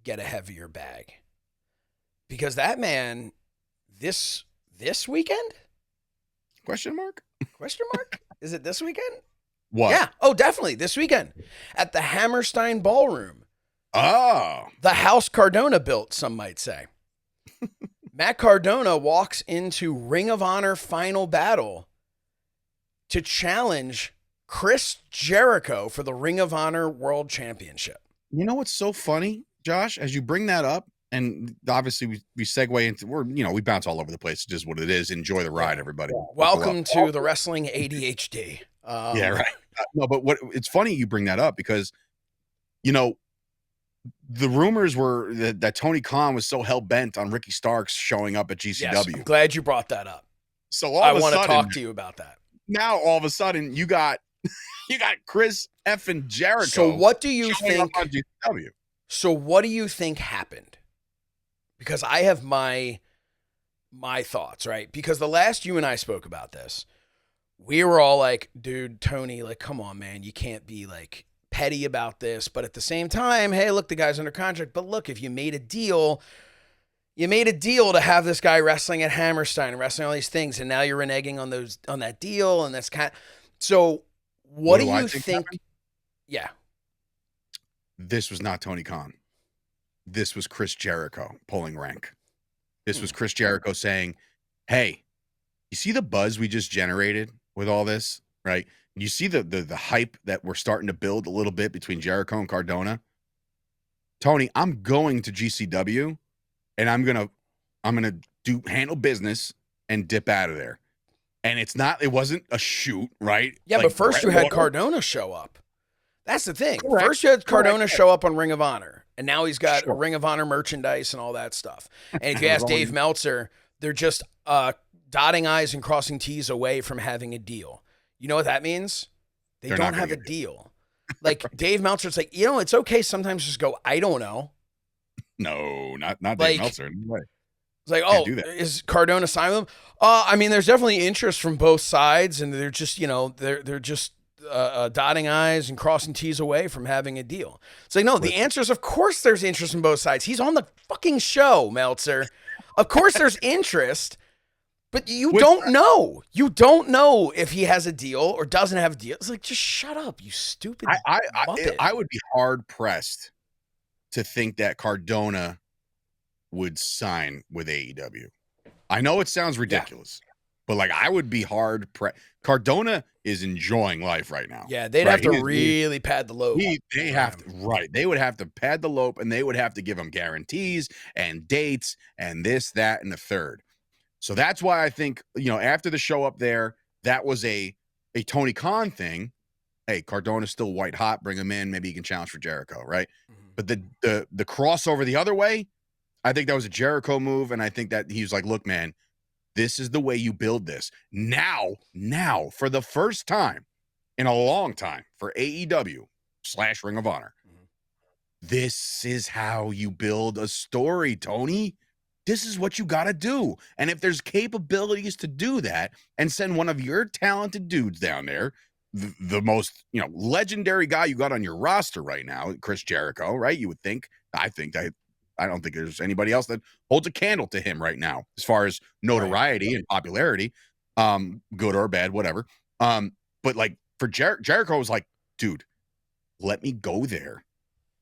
get a heavier bag, because that man this weekend? Question mark? Is it this weekend? What? Yeah. Oh, definitely this weekend at the Hammerstein Ballroom. Oh. The house Cardona built, some might say. Matt Cardona walks into Ring of Honor Final Battle to challenge Chris Jericho for the Ring of Honor World Championship. You know what's so funny, Josh, as you bring that up, and obviously we segue into, we bounce all over the place. It's just what it is. Enjoy the ride, everybody. Welcome to the wrestling ADHD. Yeah, right. No, but it's funny you bring that up, because, the rumors were that Tony Khan was so hell-bent on Ricky Starks showing up at GCW. Yes, I'm glad you brought that up. So I want to talk to you about that. Now, all of a sudden, you got Chris effing Jericho. So what do you think? On GCW. So what do you think happened? Because I have my thoughts, right? Because the last you and I spoke about this, we were all like, dude, Tony, like, come on, man. You can't be like petty about this. But at the same time, hey, look, the guy's under contract. But look, if you made a deal to have this guy wrestling at Hammerstein and wrestling all these things, and now you're reneging on that deal, and that's so what do you think? Yeah. This was not Tony Khan. This was Chris Jericho pulling rank. This was Chris Jericho saying, hey, you see the buzz we just generated with all this, right? You see the hype that we're starting to build a little bit between Jericho and Cardona. Tony, I'm going to GCW, and I'm gonna handle business and dip out of there. And it wasn't a shoot, right? Yeah, like, but first you had Cardona show up. That's the thing. Correct. First you had Cardona show up on Ring of Honor, and now he's got Ring of Honor merchandise and all that stuff. And if you ask Dave Meltzer, they're just dotting I's and crossing T's away from having a deal. You know what that means? They're don't have a deal. Like Dave Meltzer's like, it's okay sometimes just go, I don't know. No, not Dave Meltzer. No way. It's like, is Cardona signed with them? There's definitely interest from both sides, and they're just, they're just dotting I's and crossing T's away from having a deal. It's like, no, the answer is, of course there's interest from both sides. He's on the fucking show, Meltzer. Of course there's interest, but you don't know. You don't know if he has a deal or doesn't have a deal. It's like, just shut up, you stupid Muppet. I would be hard-pressed to think that Cardona would sign with AEW. I know it sounds ridiculous, but like, I would be Cardona is enjoying life right now. Yeah, they'd have to really pad the lope. They would have to pad the lope, and they would have to give him guarantees and dates and this, that, and the third. So that's why I think, after the show up there, that was a Tony Khan thing. Hey, Cardona's still white hot. Bring him in. Maybe he can challenge for Jericho, right? Mm-hmm. But the crossover the other way, I think that was a Jericho move, and I think that he was like, look, man, this is the way you build this. Now, for the first time in a long time for AEW / Ring of Honor, this is how you build a story, Tony. This is what you got to do. And if there's capabilities to do that and send one of your talented dudes down there, the most, legendary guy you got on your roster right now, Chris Jericho, right? You would think, I don't think there's anybody else that holds a candle to him right now as far as notoriety and popularity, good or bad, whatever. But like for Jericho was like, dude, let me go there.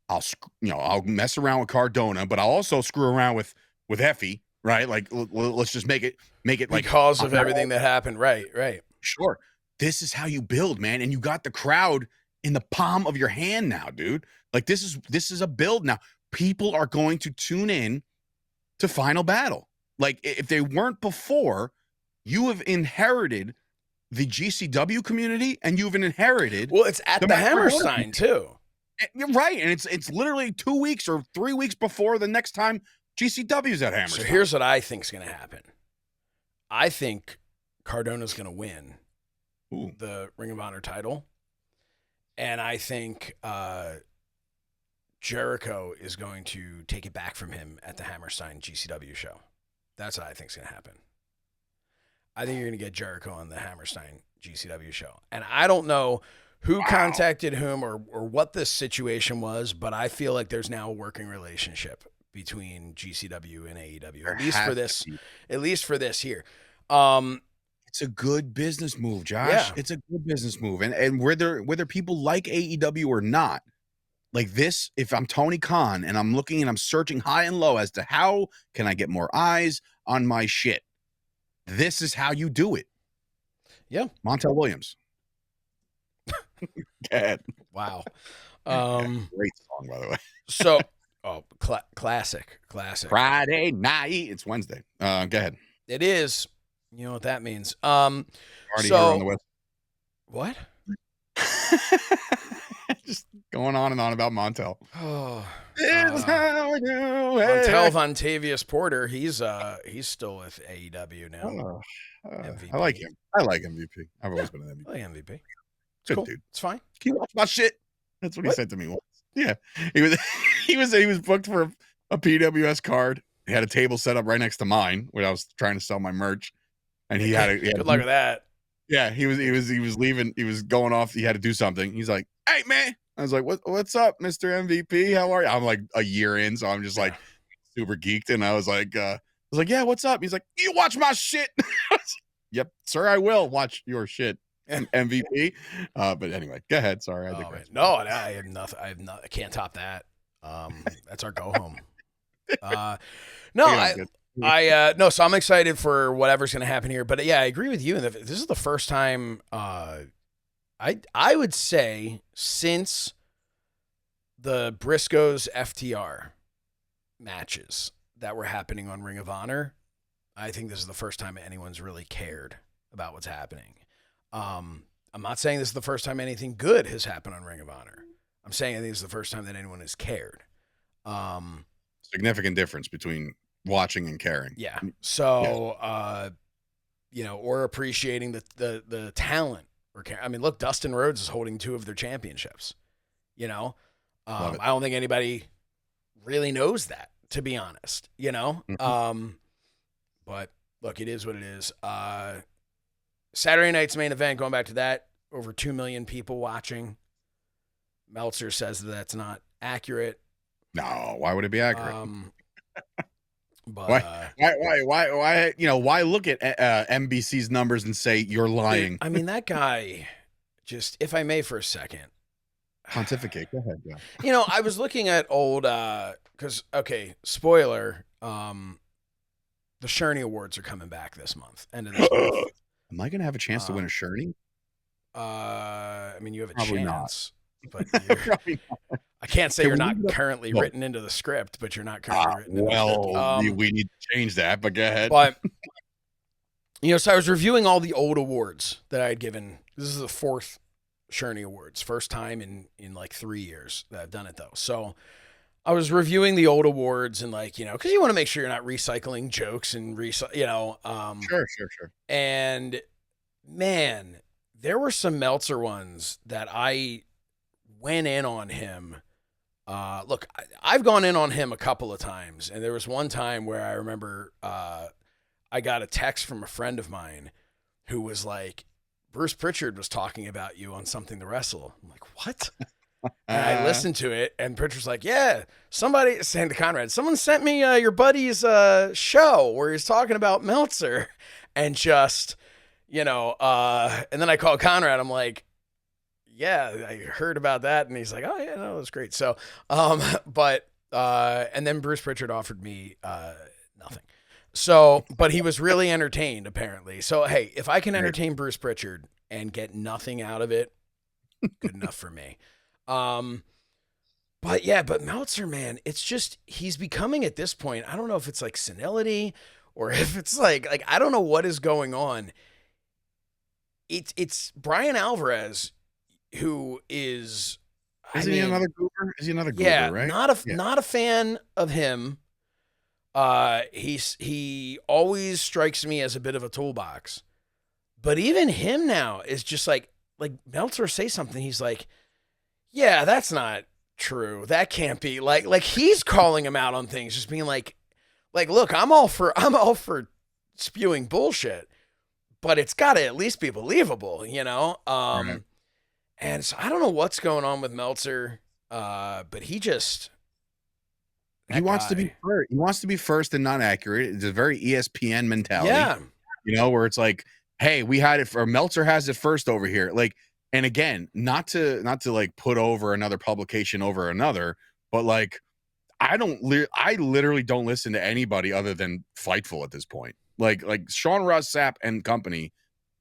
I'll mess around with Cardona, but I'll also screw around with Effie, right? Like, let's just make it like because of everything that happened. Right. Sure. This is how you build, man. And you got the crowd in the palm of your hand now, dude. Like this is a build now. People are going to tune in to Final Battle. Like if they weren't before, you have inherited the GCW community and you've inherited. Well, it's at the Hammerstein too. Right. And it's literally 2 weeks or 3 weeks before the next time GCW's at Hammerstein. So here's what I think is going to happen. I think Cardona's going to win the Ring of Honor title. And I think Jericho is going to take it back from him at the Hammerstein GCW show. That's what I think is going to happen. I think you're going to get Jericho on the Hammerstein GCW show. And I don't know who contacted whom or what this situation was, but I feel like there's now a working relationship between GCW and AEW, at least for this here. It's a good business move, Josh. Yeah. It's a good business move. And whether people like AEW or not, like this, if I'm Tony Khan and I'm looking and I'm searching high and low as to how can I get more eyes on my shit, this is how you do it. Yeah. Montel Williams. Wow. Great song, by the way. So, classic. Friday night. It's Wednesday. Go ahead. It is. You know what that means. Already here on the West. What? Just going on and on about Montel. Oh, it's how I do it. Montel Vontavious Porter. He's still with AEW now. MVP. I like him. I like MVP. I've always been an MVP. I like MVP. It's good cool. Dude. It's fine. Can you watch my shit? That's what he said to me once. Yeah, he was booked for a PWS card. He had a table set up right next to mine when I was trying to sell my merch, and he had good luck with that. Yeah, he was leaving. He was going off. He had to do something. He's like, "Hey, man." I was like, "What's up, Mr. MVP? How are you?" I'm like a year in, so I'm just like super geeked, and I was like, "Yeah, what's up?" He's like, "You watch my shit." Yep, sir, I will watch your shit. MVP. But anyway, go ahead. Sorry, I think no, I have nothing. I can't top that. That's our go home. No, so I'm excited for whatever's going to happen here. But yeah, I agree with you. This is the first time I would say since the Briscoes FTR matches that were happening on Ring of Honor, I think this is the first time anyone's really cared about what's happening. I'm not saying this is the first time anything good has happened on Ring of Honor. I'm saying I think it's the first time that anyone has cared. Significant difference between watching and caring. Yeah. So, or appreciating the talent. Look, Dustin Rhodes is holding 2 of their championships. I don't think anybody really knows that, to be honest. Mm-hmm. But look, it is what it is. Saturday night's main event, going back to that, over 2 million people watching. Meltzer says that's not accurate. No, why would it be accurate? But why look at NBC's numbers and say you're lying? That guy, just if I may for a second, pontificate. Go ahead. Yeah. I was looking at old spoiler. The Shernoff Awards are coming back this month. End of this month. Am I going to have a chance to win a Shernoff? You have a Probably chance, but I can't say you're not currently written into the script, but you're not currently written. We need to change that. But go ahead. But So I was reviewing all the old awards that I had given. This is the 4th Shernoff Awards, first time in like 3 years that I've done it though. So I was reviewing the old awards and like, because you want to make sure you're not recycling jokes and Sure. And man, there were some Meltzer ones that I went in on him. Look, I've gone in on him a couple of times, and there was one time where I remember I got a text from a friend of mine who was like, Bruce Pritchard was talking about you on Something to Wrestle. I'm like, what? And I listened to it, and Pritchard's like, yeah, somebody, saying to Conrad, someone sent me your buddy's show where he's talking about Meltzer. And just, and then I called Conrad. I'm like, yeah, I heard about that. And he's like, oh, yeah, no, that's great. So, and then Bruce Pritchard offered me nothing. So, but he was really entertained, apparently. So, hey, if I can entertain Bruce Pritchard and get nothing out of it, good enough for me. But Meltzer, man, it's just, he's becoming at this point, I don't know if it's like senility or if it's like I don't know what is going on. It's Brian Alvarez who is. Isn't he another goober? Is he another goober, yeah, right? Not a fan of him. He always strikes me as a bit of a toolbox. But even him now is just like Meltzer say something, he's like, yeah, that's not true. That can't be like he's calling him out on things, just being like, look, I'm all for spewing bullshit, but it's got to at least be believable, Right. And so I don't know what's going on with Meltzer, but he wants to be first. He wants to be first and not accurate. It's a very ESPN mentality. Yeah. Where it's like, hey, we had it for Meltzer has it first over here. Like, and again, not to like put over another publication over another, but like I literally don't listen to anybody other than Fightful at this point. Like Sean Ross Sapp and company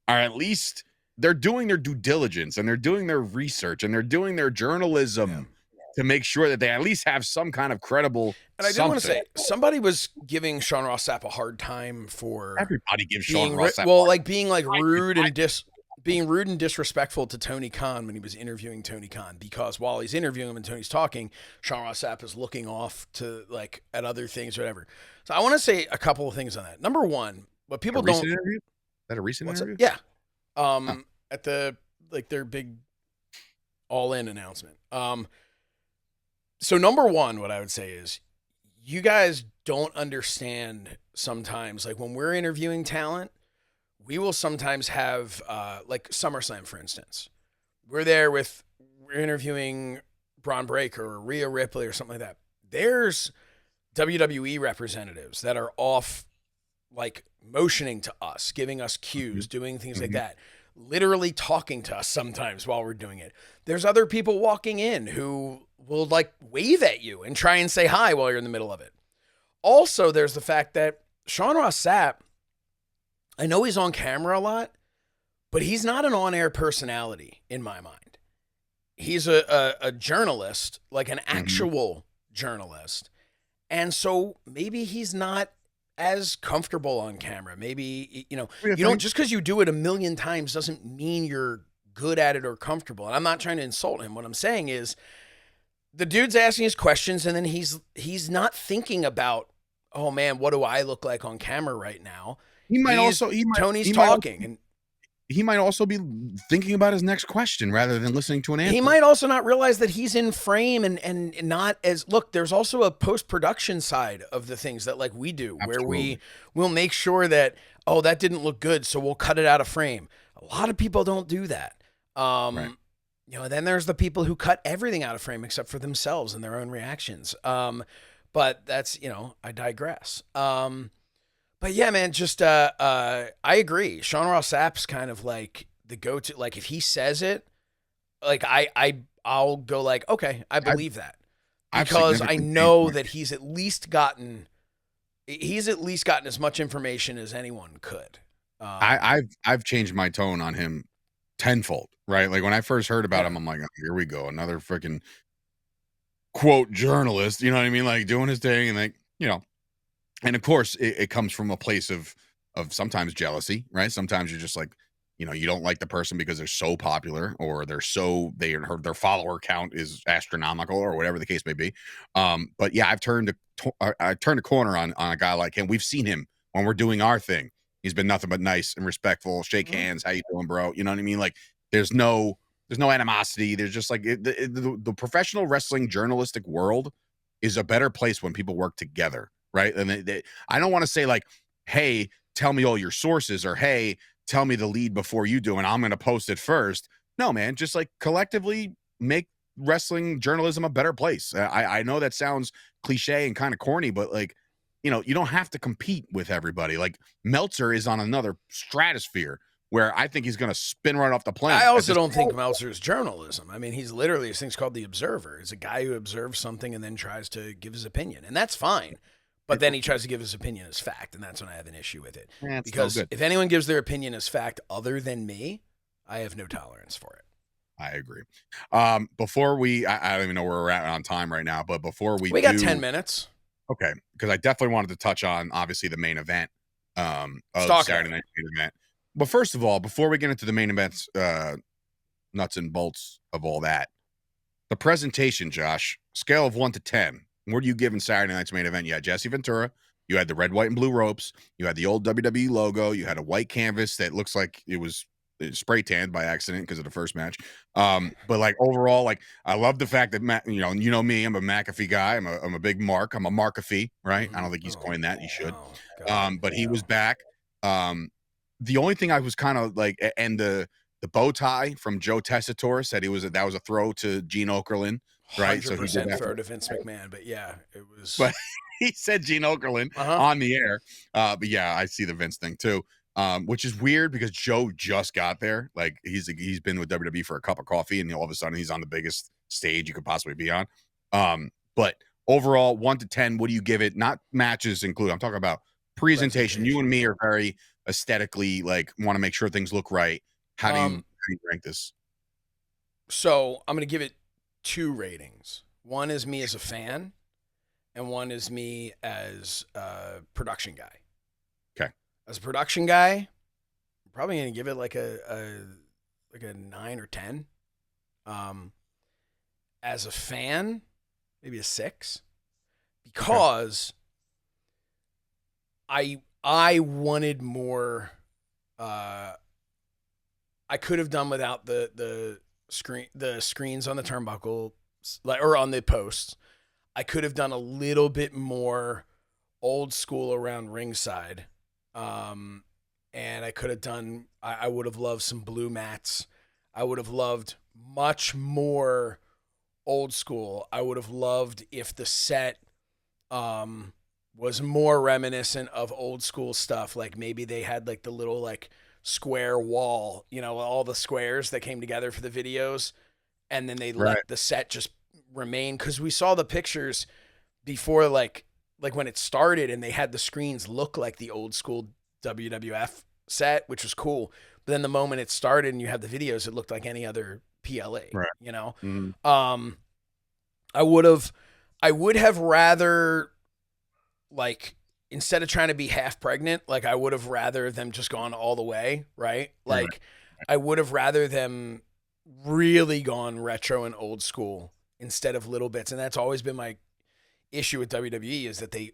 are at least, they're doing their due diligence and they're doing their research and they're doing their journalism to make sure that they at least have some kind of credible. And I do want to say, somebody was giving Sean Ross Sapp a hard time for everybody gives Sean Ross Sapp being rude and disrespectful to Tony Khan when he was interviewing Tony Khan, because while he's interviewing him and Tony's talking, Sean Ross Sapp is looking off to like at other things or whatever. So I want to say a couple of things on that. Number one, what people don't. Interview? Is that a recent interview? Yeah. At the their big all-in announcement. So number one, what I would say is, you guys don't understand sometimes, like when we're interviewing talent, we will sometimes have, like SummerSlam, for instance. We're interviewing Braun Breaker or Rhea Ripley or something like that. There's WWE representatives that are off, like motioning to us, giving us cues, doing things like that, literally talking to us sometimes while we're doing it. There's other people walking in who will like wave at you and try and say hi while you're in the middle of it. Also, there's the fact that Sean Ross Sapp, I know he's on camera a lot, but he's not an on-air personality in my mind. He's a journalist, like an actual journalist. And so maybe he's not as comfortable on camera. Maybe, you don't, just because you do it a million times doesn't mean you're good at it or comfortable. And I'm not trying to insult him. What I'm saying is, the dude's asking his questions and then he's not thinking about, oh man, what do I look like on camera right now? Tony's talking, and he might also be thinking about his next question rather than listening to an answer. He might also not realize that he's in frame and not as, look, there's also a post-production side of the things that like we do. Absolutely. Where we'll make sure that, oh, that didn't look good, so we'll cut it out of frame. A lot of people don't do that. Right. Then there's the people who cut everything out of frame except for themselves and their own reactions. But that's, I digress. But yeah, man, just I agree. Sean Ross Sapp's kind of like the go-to. Like if he says it, like I'll go like, okay, I believe that, because I know that he's at least gotten as much information as anyone could. I've changed my tone on him tenfold, right? Like when I first heard about him, I'm like, oh, here we go, another freaking quote journalist. You know what I mean? Like doing his thing, and like, and of course, it comes from a place of sometimes jealousy, right? Sometimes you're just like, you don't like the person because they're so popular, or their follower count is astronomical, or whatever the case may be. But yeah, I've turned a corner on a guy like him. We've seen him when we're doing our thing. He's been nothing but nice and respectful. Shake hands. How you doing, bro? You know what I mean? Like, there's no animosity. There's just like the professional wrestling journalistic world is a better place when people work together, right? And I don't want to say like, hey, tell me all your sources, or hey, tell me the lead before you do, and I'm going to post it first. No, man, just like collectively make wrestling journalism a better place. I know that sounds cliche and kind of corny, but like, you don't have to compete with everybody. Like, Meltzer is on another stratosphere where I think he's going to spin right off the planet. I also don't think Meltzer's journalism. I mean, he's literally, this thing's called The Observer. He's a guy who observes something and then tries to give his opinion, and that's fine. But then he tries to give his opinion as fact, and that's when I have an issue with it. Because if anyone gives their opinion as fact other than me, I have no tolerance for it. I agree. Before I don't even know where we're at on time right now, but before we got 10 minutes. Okay, because I definitely wanted to touch on, obviously, the main event of Saturday night's main event. But first of all, before we get into the main event's nuts and bolts of all that, the presentation, Josh, scale of 1 to 10. What are you giving Saturday night's main event? You had Jesse Ventura. You had the red, white, and blue ropes. You had the old WWE logo. You had a white canvas that looks like it was spray tanned by accident because of the first match. But like overall, like, I love the fact that you know me, I'm a McAfee guy. I'm a big Mark. I'm a Markafee, right? I don't think he's coined that. He should. But he was back. The only thing I was kind of like, and the bow tie from Joe Tessitore said that was a throw to Gene Okerlund, right? 100% so he did throw to Vince McMahon, but yeah, it was. But he said Gene Okerlund on the air. But yeah, I see the Vince thing too. Which is weird because Joe just got there. Like, he's been with WWE for a cup of coffee, and all of a sudden he's on the biggest stage you could possibly be on. But overall, 1 to 10, what do you give it? Not matches included. I'm talking about presentation. You and me are very aesthetically, like, want to make sure things look right. How do you rank this? So I'm going to give it 2 ratings. One is me as a fan, and one is me as a production guy. Okay. As a production guy, I'm probably going to give it like a 9 or 10. As a fan, maybe a 6, because I wanted more. I could have done without the screens on the turnbuckle, or on the posts. I could have done a little bit more old school around ringside. And I could have done, I would have loved some blue mats. I would have loved much more old school. I would have loved if the set was more reminiscent of old school stuff. Like, maybe they had like the little like square wall, all the squares that came together for the videos, and then they let the set just remain. Because we saw the pictures before, like when it started, and they had the screens look like the old school WWF set, which was cool. But then the moment it started and you had the videos, it looked like any other PLA, Mm-hmm. I would have rather, like, instead of trying to be half pregnant, like, I would have rather them just gone all the way, right? Like, I would have rather them really gone retro and old school instead of little bits. And that's always been my issue with WWE, is that they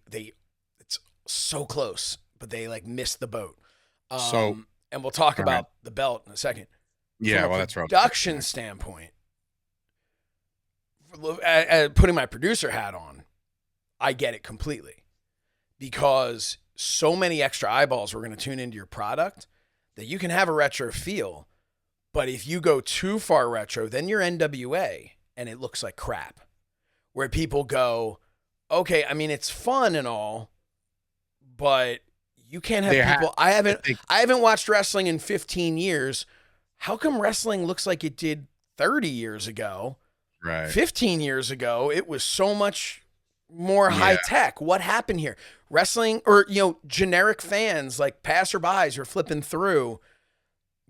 it's so close, but they like missed the boat. And we'll talk about the belt in a second. Yeah, well, that's right. Production standpoint, putting my producer hat on, I get it completely, because so many extra eyeballs were going to tune into your product that you can have a retro feel, but if you go too far retro, then you're NWA and it looks like crap. Where people go, okay, I mean, it's fun and all, but you can't have people. I haven't watched wrestling in 15 years. How come wrestling looks like it did 30 years ago? Right. 15 years ago, it was so much more high tech. What happened here? Wrestling, or, generic fans, like passerbys who are flipping through,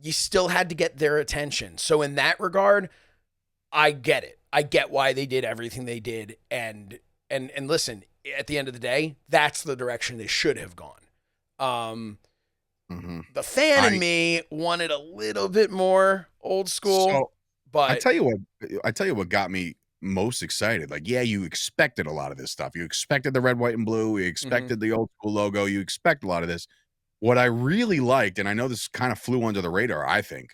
you still had to get their attention. So in that regard, I get it. I get why they did everything they did. And listen, at the end of the day, that's the direction they should have gone. The fan in me wanted a little bit more old school. So, but I tell you what got me most excited. Like, yeah, you expected a lot of this stuff. You expected the red, white, and blue. You expected the old school logo. You expect a lot of this. What I really liked, and I know this kind of flew under the radar, I think,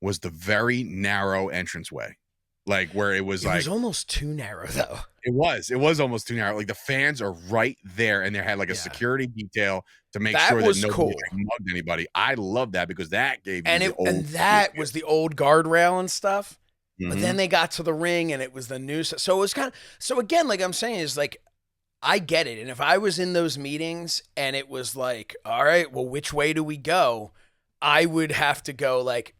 was the very narrow entranceway. Like, where it was almost too narrow, though. It was almost too narrow. Like, the fans are right there, and they had like a security detail to make sure that nobody mugged anybody. I love that because that gave me that was the old guardrail and stuff. But then they got to the ring, and it was the new. So it was kind of. So again, like I'm saying, is like, I get it. And if I was in those meetings and it was like, all right, well, which way do we go? I would have to go like,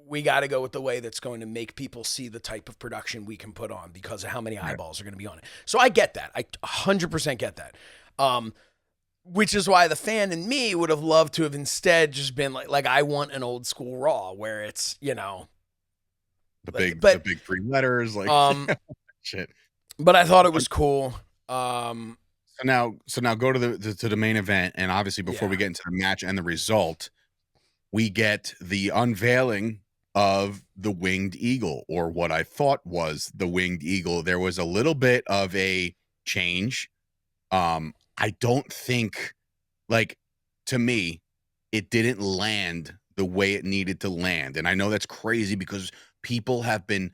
we got to go with the way that's going to make people see the type of production we can put on because of how many eyeballs are going to be on it. So I get that. I 100% get that. Which is why the fan in me would have loved to have instead just been like I want an old school Raw where it's, the big three letters, like shit. But I thought it was cool. So now go to the main event, and obviously before we get into the match and the result, we get the unveiling of the winged eagle, or what I thought was the winged eagle. There was a little bit of a change. I don't think, like, to me, it didn't land the way it needed to land. And I know that's crazy because people have been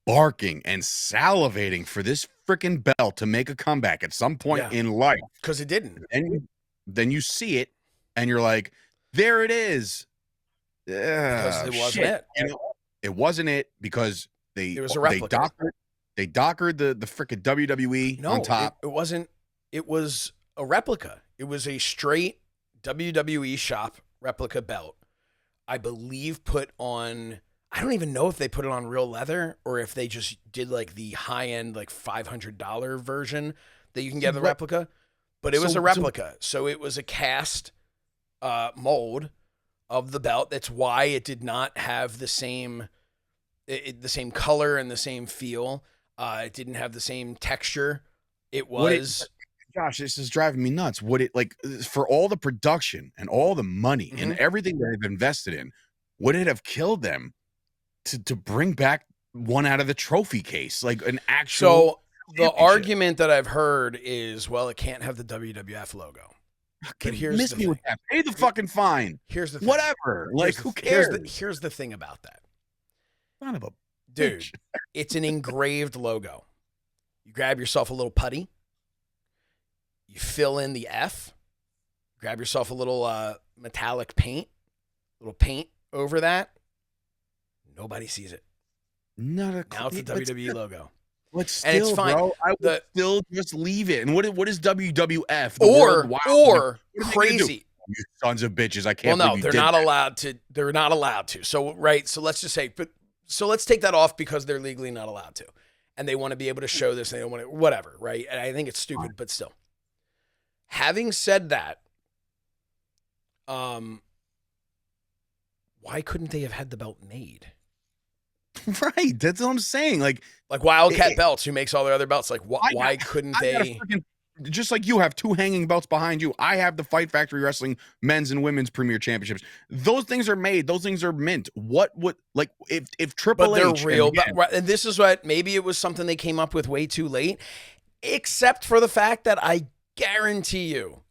barking and salivating for this freaking belt to make a comeback at some point in life. Because it didn't. And then you see it, and you're like, there it is. Because it wasn't it. It wasn't it because it was a replica. They dockered the freaking WWE on top. It wasn't. It was a replica. It was a straight WWE shop replica belt. I believe put on. I don't even know if they put it on real leather or if they just did like the high end, like $500 version that you can get the replica. But it was a replica, so it was a cast mold of the belt. That's why it did not have the same color and the same feel. It didn't have the same texture. It was. Josh, this is driving me nuts. Would it, like, for all the production and all the money and everything that they've invested in, would it have killed them to bring back one out of the trophy case, like an actual? So the argument that I've heard is, well, it can't have the WWF logo. But here's the thing. Pay the fucking fine. Here's the thing. Whatever. Like, who cares? Here's the thing about that. Son of a dude. It's an engraved logo. You grab yourself a little putty. You fill in the F. Grab yourself a little metallic paint. Little paint over that. Nobody sees it. Now it's the WWE logo. But still, and it's fine. Bro, I would still just leave it. And what is WWF? Or crazy. You sons of bitches! I can't. Well, no, they're not allowed to. They're not allowed to. So let's just say, so let's take that off because they're legally not allowed to, and they want to be able to show this. And they don't want to, whatever, right? And I think it's stupid, but still. Having said that, why couldn't they have had the belt made? Right, that's what I'm saying. Like Wildcat Belts, who makes all their other belts. Like, why couldn't they? Just like you have two hanging belts behind you, I have the Fight Factory Wrestling men's and women's premier championships. Those things are made. Those things are mint. What would, like, if Triple H? But they're real. And this is what, maybe it was something they came up with way too late, except for the fact that I guarantee you,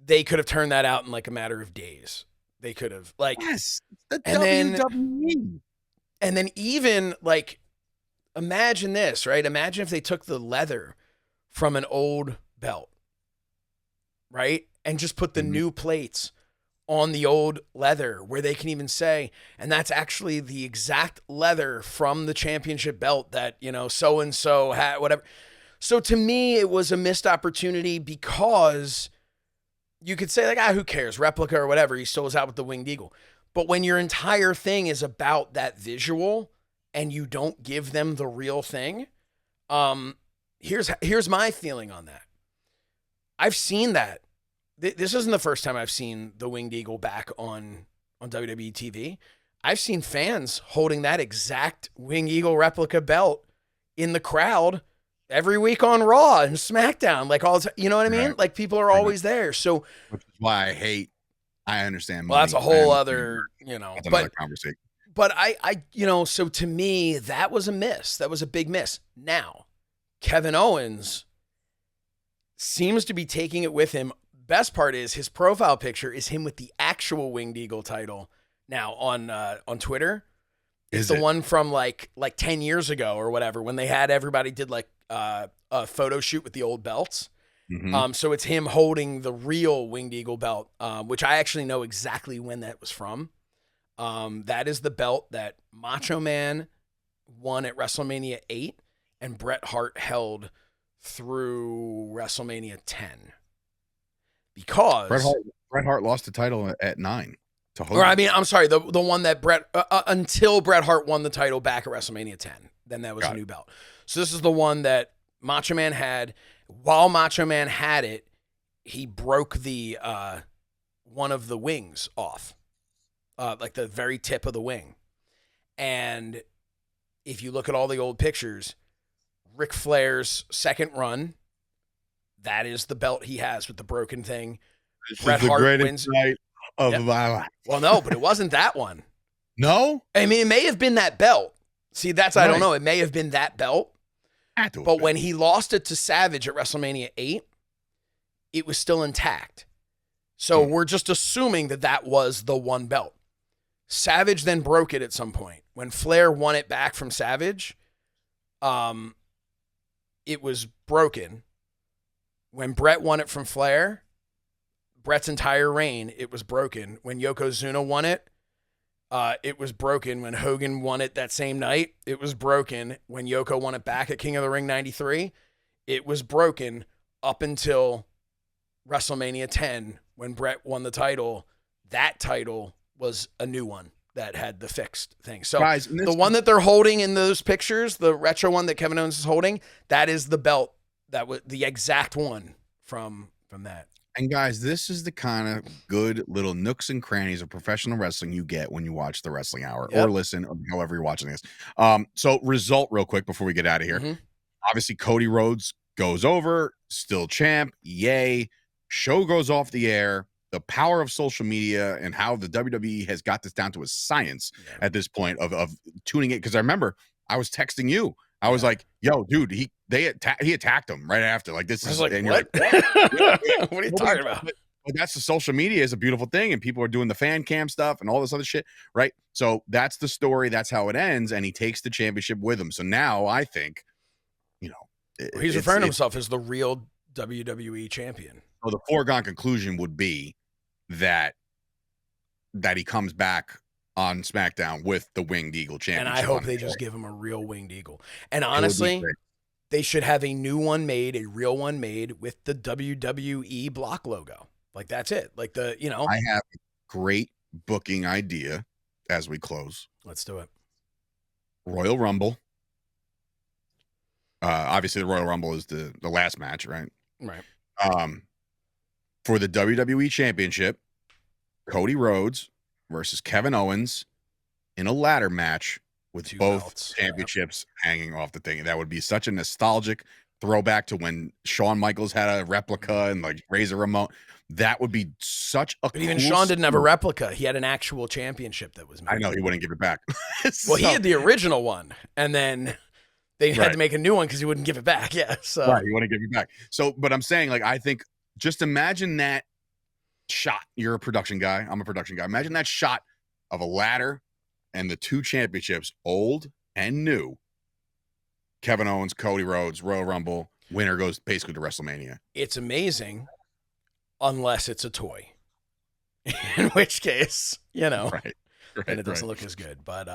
they could have turned that out in like a matter of days. They could have, like, yes, the WWE. And then even, like, imagine this, right? Imagine if they took the leather from an old belt, right? And just put the new plates on the old leather where they can even say, and that's actually the exact leather from the championship belt that, so-and-so had, whatever. So to me, it was a missed opportunity because you could say, like, who cares? Replica or whatever. He still was out with the winged eagle. But when your entire thing is about that visual and you don't give them the real thing, here's my feeling on that. I've seen that. This isn't the first time I've seen the winged eagle back on WWE TV. I've seen fans holding that exact winged eagle replica belt in the crowd every week on Raw and SmackDown, like all, you know what I mean? Right. Like people are always there. So, which is why I understand. Well, that's a whole other, that's another conversation. But so to me, that was a miss. That was a big miss. Now, Kevin Owens seems to be taking it with him. Best part is his profile picture is him with the actual Winged Eagle title now on Twitter. It's the one from like 10 years ago or whatever, when they had everybody did like a photo shoot with the old belts. Mm-hmm. So it's him holding the real Winged Eagle belt, which I actually know exactly when that was from. That is the belt that Macho Man won at WrestleMania 8 and Bret Hart held through WrestleMania 10. Because Bret Hart lost the title at 9 to Hogan. Or I mean, I'm sorry, the one that until Bret Hart won the title back at WrestleMania 10. Then that was a new belt. So this is the one that Macho Man had. While Macho Man had it, he broke the one of the wings off, like the very tip of the wing. And if you look at all the old pictures, Ric Flair's second run, that is the belt he has with the broken thing. Bret Hart wins. Of my life. Well, no, but it wasn't that one. No? I mean, it may have been that belt. See, that's, I don't know. It may have been that belt. But when he lost it to Savage at WrestleMania 8, it was still intact. So we're just assuming that that was the one belt. Savage then broke it at some point. When Flair won it back from Savage, it was broken. When Bret won it from Flair, Bret's entire reign, it was broken. When Yokozuna won it, it was broken. When Hogan won it that same night, it was broken. When Yoko won it back at King of the Ring 93, it was broken up until WrestleMania 10 when Bret won the title. That title was a new one that had the fixed thing. So guys, the one that they're holding in those pictures, the retro one that Kevin Owens is holding, that is the belt that was the exact one from that. And guys, this is the kind of good little nooks and crannies of professional wrestling you get when you watch the Wrestling Hour or listen, or however you're watching this. So result real quick before we get out of here. Mm-hmm. Obviously, Cody Rhodes goes over, still champ. Yay. Show goes off the air. The power of social media and how the WWE has got this down to a science at this point of tuning it. Because I remember I was texting you. I was like, "Yo, dude, he attacked him right after. Like this is like, and what? You're like, what are you talking about?" But that's the social media is a beautiful thing, and people are doing the fan cam stuff and all this other shit, right? So that's the story. That's how it ends, and he takes the championship with him. So now I think, he's referring to himself as the real WWE champion. So the foregone conclusion would be that he comes back on SmackDown with the Winged Eagle championship. And I hope they just give him a real Winged Eagle. And honestly, they should have a new one made, a real one made with the WWE block logo. Like that's it. Like I have a great booking idea as we close. Let's do it. Royal Rumble. Obviously the Royal Rumble is the last match, right? Right. For the WWE Championship, Cody Rhodes versus Kevin Owens in a ladder match with both championships hanging off the thing. That would be such a nostalgic throwback to when Shawn Michaels had a replica and like Razor Ramon. That would be such a. But even Shawn didn't have a replica. He had an actual championship that was made. I know he wouldn't give it back. Well, he had the original one, and then they had to make a new one because he wouldn't give it back. Yeah, so right, he wouldn't give it back. So, but I'm saying, like, I think just imagine that shot. You're a production guy. I'm a production guy. Imagine that shot of a ladder and the two championships, old and new. Kevin Owens, Cody Rhodes, Royal Rumble. Winner goes basically to WrestleMania. It's amazing, unless it's a toy. In which case, right, and it doesn't look as good. But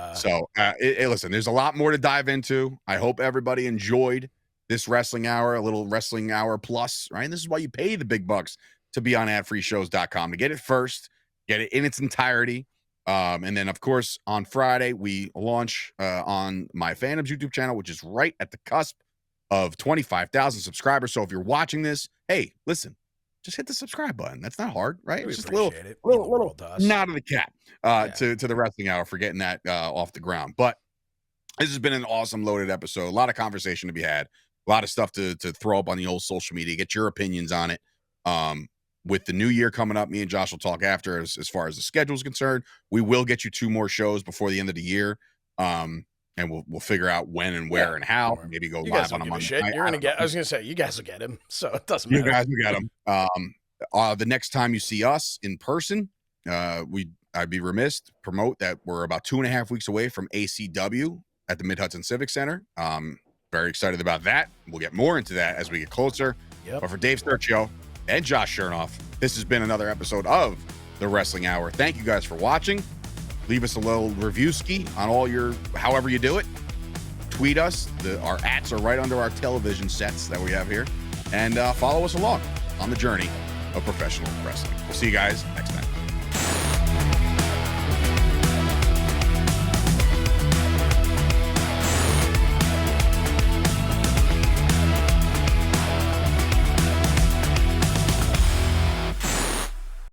listen, there's a lot more to dive into. I hope everybody enjoyed this Wrestling Hour, a little Wrestling Hour plus, right? And this is why you pay the big bucks to be on adfreeshows.com to get it first, get it in its entirety. And then, of course, on Friday, we launch on MyFandom's YouTube channel, which is right at the cusp of 25,000 subscribers. So if you're watching this, hey, listen, just hit the subscribe button. That's not hard, right? We it's just little nod of the cat to the Wrestling Hour for getting that off the ground. But this has been an awesome loaded episode. A lot of conversation to be had a lot of stuff to throw up on the old social media. Get your opinions on it. With the new year coming up, me and Josh will talk after as far as the schedule is concerned. We will get you 2 more shows before the end of the year. And we'll figure out when and where and how. Maybe go live on a Monday night. You're gonna get. I was gonna say you guys will get him, so it doesn't matter. You guys will get him. The next time you see us in person, I'd be remiss to promote that we're about 2.5 weeks away from ACW at the Mid-Hudson Civic Center. Very excited about that. We'll get more into that as we get closer. But for Dave Sturchio and Josh Shernoff, this has been another episode of The Wrestling Hour. Thank you guys for watching. Leave us a little review ski on all your, however you do it. Tweet us. Our ats are right under our television sets that we have here. And follow us along on the journey of professional wrestling. We'll see you guys next time.